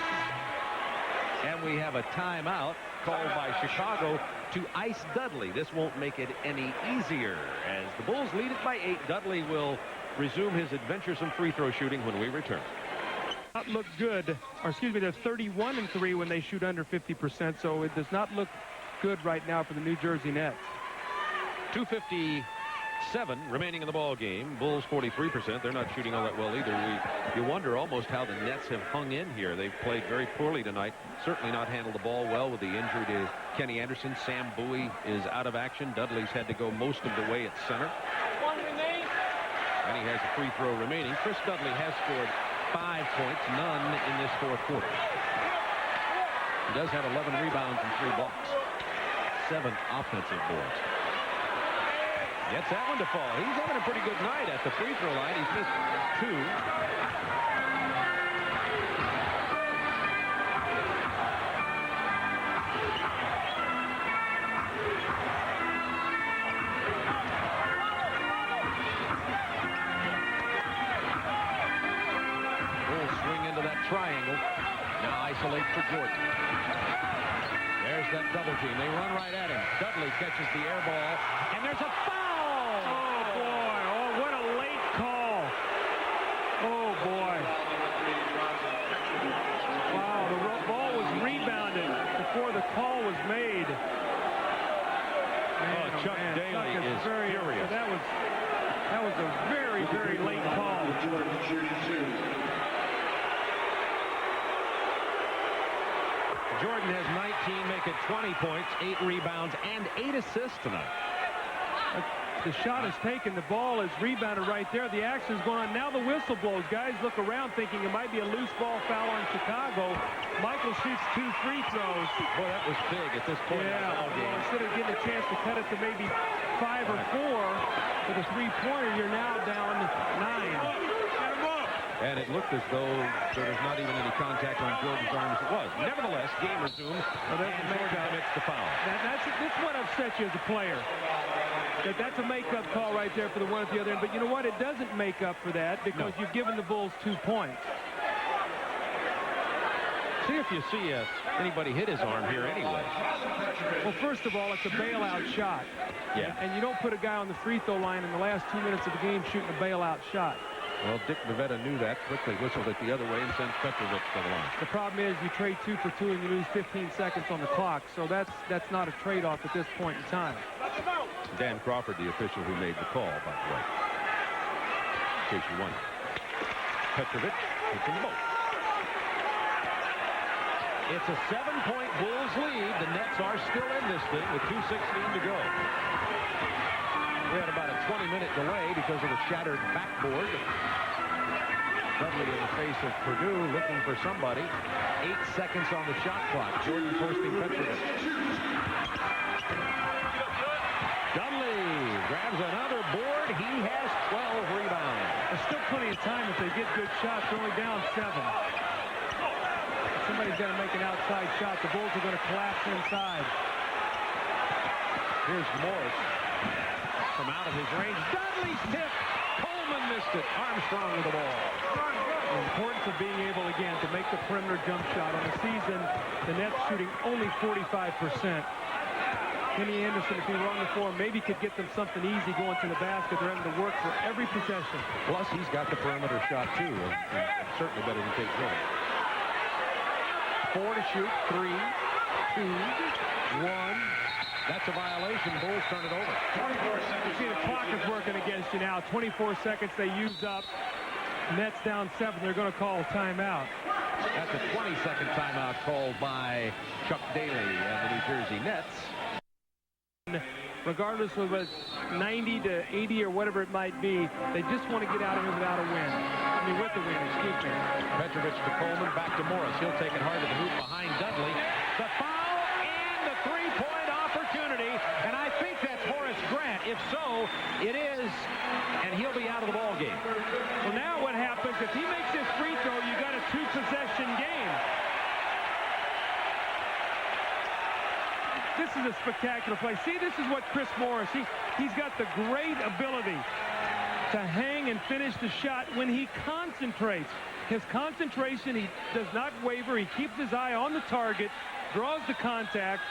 And we have a timeout called by Chicago to ice Dudley. This won't make it any easier. As the Bulls lead it by 8, Dudley will resume his adventuresome free throw shooting when we return. Not look good, or excuse me, they're 31-3 when they shoot under 50%, so it does not look good right now for the New Jersey Nets. 2:57 remaining in the ball game. Bulls 43%. They're not shooting all that well either. You wonder almost how the Nets have hung in here. They've played very poorly tonight. Certainly not handled the ball well with the injury to Kenny Anderson. Sam Bowie is out of action. Dudley's had to go most of the way at center. And he has a free throw remaining. Chris Dudley has scored 5 points, none in this fourth quarter. He does have 11 rebounds and 3 blocks. 7 offensive boards. Gets that one to fall. He's having a pretty good night at the free throw line. He's missed 2. Bulls swing into that triangle. Now isolate for Jordan. There's that double team. They run right at him. Dudley catches the air ball, and there's a foul! Oh, boy. Oh, what a late call. Oh, boy. Wow, the ball was rebounded before the call was made. Man, Chuck Daly is furious. That was That was a very, very late call. Jordan has 19, making 20 points, 8 rebounds, and 8 assists tonight. The shot is taken. The ball is rebounded right there. The action's going on. Now the whistle blows. Guys look around thinking it might be a loose ball foul on Chicago. Michael shoots 2 free throws. Boy, that was big at this point. Yeah, in the ball game. well, instead of getting a chance to cut it to maybe 5 or 4 with a three-pointer, you're now down 9. And it looked as though there was not even any contact on Jordan's arm as it was. Nevertheless, game resumes, and Jordan commits the foul. That's what upsets you as a player. That's a make-up call right there for the one at the other end. But you know what? It doesn't make up for that because you've given the Bulls 2 points. See if you see anybody hit his arm here anyway. Well, first of all, it's a bailout shot. Yeah. And you don't put a guy on the free throw line in the last 2 minutes of the game shooting a bailout shot. Well, Dick Bavetta knew that, quickly whistled it the other way and sent Petrovic to the line. The problem is you trade 2 for 2 and you lose 15 seconds on the clock. So that's not a trade-off at this point in time. Dan Crawford, the official who made the call, by the way. In case you wonder. Petrovic taking the ball. It's a 7-point Bulls lead. The Nets are still in this thing with 2:16 to go. We had about a 20-minute delay because of the shattered backboard. Dudley in the face of Purdue looking for somebody. 8 seconds on the shot clock. Jordan posting Petrovic. Dudley grabs another board. He has 12 rebounds. There's still plenty of time if they get good shots. They're only down 7. Somebody's got to make an outside shot. The Bulls are going to collapse inside. Here's Morris from out of his range. Dudley's tip. Coleman missed it. Armstrong with the ball. The importance of being able, again, to make the perimeter jump shot. On the season, the Nets shooting only 45%. Kenny Anderson, if he were on the floor, maybe could get them something easy going to the basket. They're having to work for every possession. Plus, he's got the perimeter shot, too. And certainly better than Tate Jordan. 4 to shoot. 3, 2, 1. That's a violation. Bulls turn it over. 24 seconds. You see the clock is working against you now. 24 seconds they use up. Nets down 7. They're going to call a timeout. That's a 20-second timeout called by Chuck Daly and the New Jersey Nets. Regardless of whether it's 90 to 80 or whatever it might be, they just want to get out of here without a win. I mean, with the win, excuse me. Petrovic to Coleman, back to Morris. He'll take it hard to the hoop behind Dudley. The foul and the three-point opportunity, and I think that's Horace Grant. If so, it is, and he'll be out of the ball game. Well, now what happens, if he makes this free throw, you got a 2-possession game. This is a spectacular play. See, this is what Chris Morris, he's got the great ability to hang and finish the shot when he concentrates. His concentration, he does not waver. He keeps his eye on the target, draws the contact,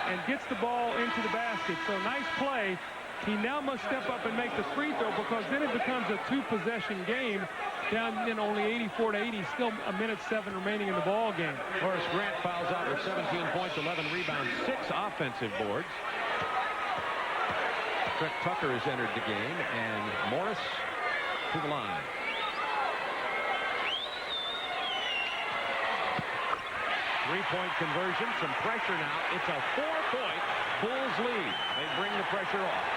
and gets the ball into the basket. So nice play. He now must step up and make the free throw because then it becomes a 2-possession game. Down in only 84 to 80, still a minute 7 remaining in the ball game. Horace Grant fouls out with 17 points, 11 rebounds, 6 offensive boards. Trent Tucker has entered the game, and Morris to the line. Three-point conversion, some pressure now. It's a 4-point Bulls lead. They bring the pressure off.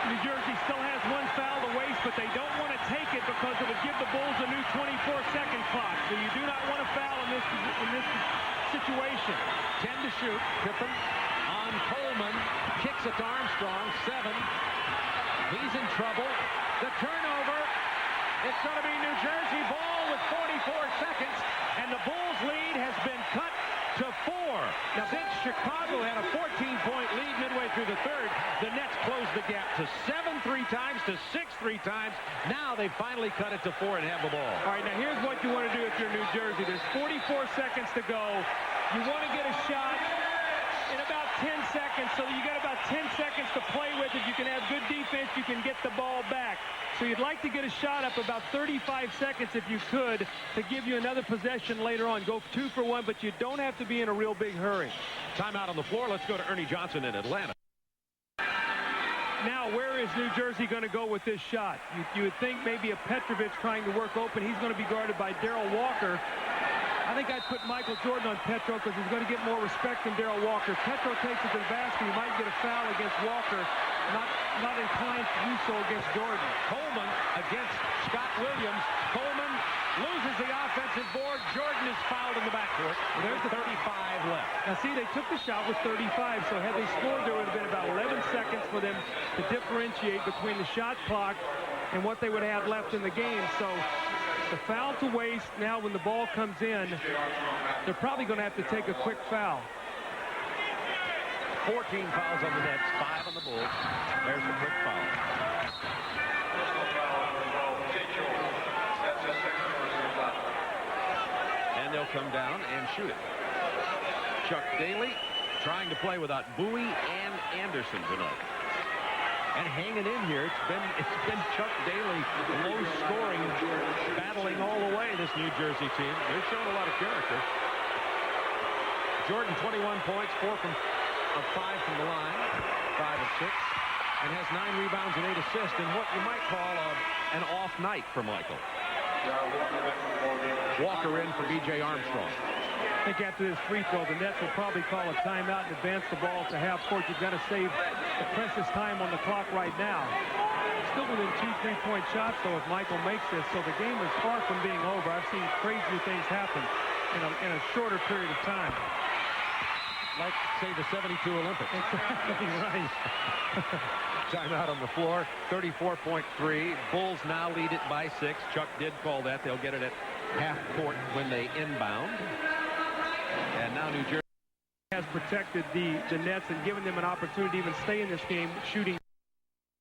New Jersey still has 1 foul to waste, but they don't want to take it because it would give the Bulls a new 24-second clock. So you do not want to foul in this situation. 10 to shoot. Pippen on Coleman. Kicks it to Armstrong. 7. He's in trouble. The turnover. It's going to be New Jersey ball with 44 seconds. And the Bulls lead has been cut to 4. Now, since Chicago had a 14-point lead midway through the third, the Nets closed the gap to 7 3 times, to 6 3 times. Now they finally cut it to 4 and have the ball. All right, now here's what you want to do if you're New Jersey. There's 44 seconds to go. You want to get a shot in about 10 seconds, so you got about 10 seconds to play with. If you can have good defense, you can get the ball back. So you'd like to get a shot up about 35 seconds if you could to give you another possession later on. Go 2 for 1, but you don't have to be in a real big hurry. Timeout on the floor. Let's go to Ernie Johnson in Atlanta. Now, where is New Jersey going to go with this shot? You would think maybe a Petrovic trying to work open. He's going to be guarded by Darrell Walker. I think I'd put Michael Jordan on Petro because he's going to get more respect than Darrell Walker. Petro takes it to the basket. He might get a foul against Walker. Not inclined to do so against Jordan. Coleman against Scott Williams. Coleman loses the offensive board. Jordan is fouled in the backcourt. There's the 35 left. Now, see, they took the shot with 35, so had they scored, there would have been about 11 seconds for them to differentiate between the shot clock and what they would have left in the game. So the foul to waste. Now when the ball comes in, they're probably going to have to take a quick foul. 14 fouls on the Nets, 5 on the Bulls. There's the quick foul. And they'll come down and shoot it. Chuck Daly trying to play without Bowie and Anderson tonight. And hanging in here, it's been Chuck Daly, low scoring, battling all the way, this New Jersey team. They're showing a lot of character. Jordan, 21 points, 4 of 5 from the line, 5 of 6, and has 9 rebounds and 8 assists in what you might call an off night for Michael. Walker in for B.J. Armstrong. I think after this free throw, the Nets will probably call a timeout and advance the ball to half court. You've got to save the precious time on the clock right now. Still within 2 3-point shots, though, if Michael makes this. So the game is far from being over. I've seen crazier things happen in a shorter period of time. Like, say, the 72 Olympics. Exactly right. Timeout on the floor, 34.3. Bulls now lead it by 6. Chuck did call that. They'll get it at half court when they inbound. And now New Jersey has protected the Nets and given them an opportunity to even stay in this game, shooting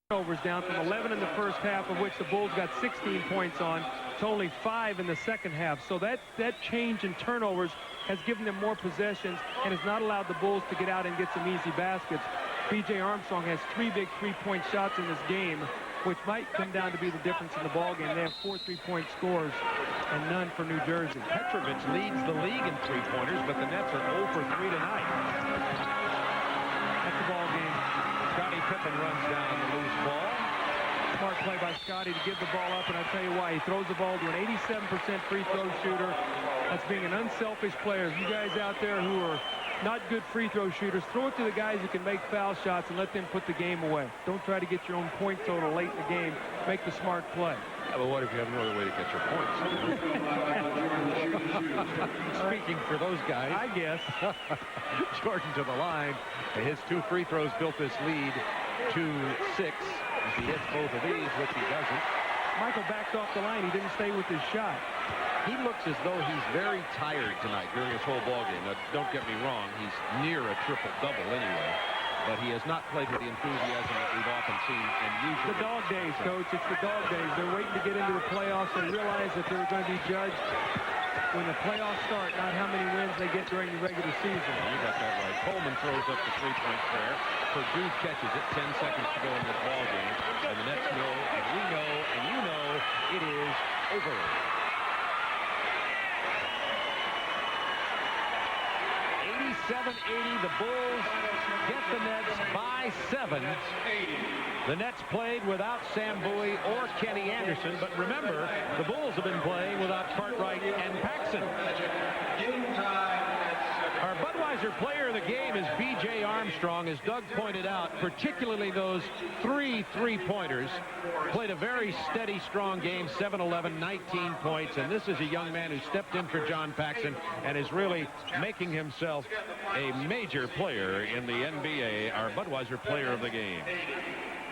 turnovers down from 11 in the first half, of which the Bulls got 16 points on, to only 5 in the second half. So that change in turnovers has given them more possessions and has not allowed the Bulls to get out and get some easy baskets. B.J. Armstrong has 3 big 3-point shots in this game, which might come down to be the difference in the ballgame. They have 4 3-point scores and none for New Jersey. Petrovic leads the league in 3-pointers, but the Nets are 0 for 3 tonight. That's the ballgame. Scottie Pippen runs down the loose ball. Smart play by Scottie to give the ball up, and I tell you why. He throws the ball to an 87% free throw shooter. That's being an unselfish player. You guys out there who are not good free throw shooters, throw it to the guys who can make foul shots and let them put the game away. Don't try to get your own point total late in the game. Make the smart play. Yeah, but what if you have no other way to get your points? Speaking for those guys, I guess. Jordan to the line. His 2 free throws built this lead to 6. If he hits both of these, which he doesn't. Michael backed off the line. He didn't stay with his shot. He looks as though he's very tired tonight during this whole ballgame. Now, don't get me wrong. He's near a triple-double anyway. But he has not played with the enthusiasm that we've often seen. And usually The dog days, Coach. It's the dog days. They're waiting to get into the playoffs and realize that they're going to be judged when the playoffs start, not how many wins they get during the regular season. You got that right. Coleman throws up the 3-point prayer. Purdue catches it. 10 seconds to go in this ballgame. And the Nets know, and we know, and you know, it is over. 87-80, the Bulls get the Nets by 7. The Nets played without Sam Bowie or Kenny Anderson, but remember, the Bulls have been playing without Cartwright and Paxson. Our Budweiser player of the game is B.J. Armstrong, as Doug pointed out, particularly those 3 3-pointers. Played a very steady, strong game, 7-11, 19 points, and this is a young man who stepped in for John Paxson and is really making himself a major player in the NBA, our Budweiser player of the game.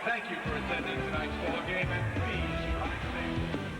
Thank you for attending tonight's ball game, and please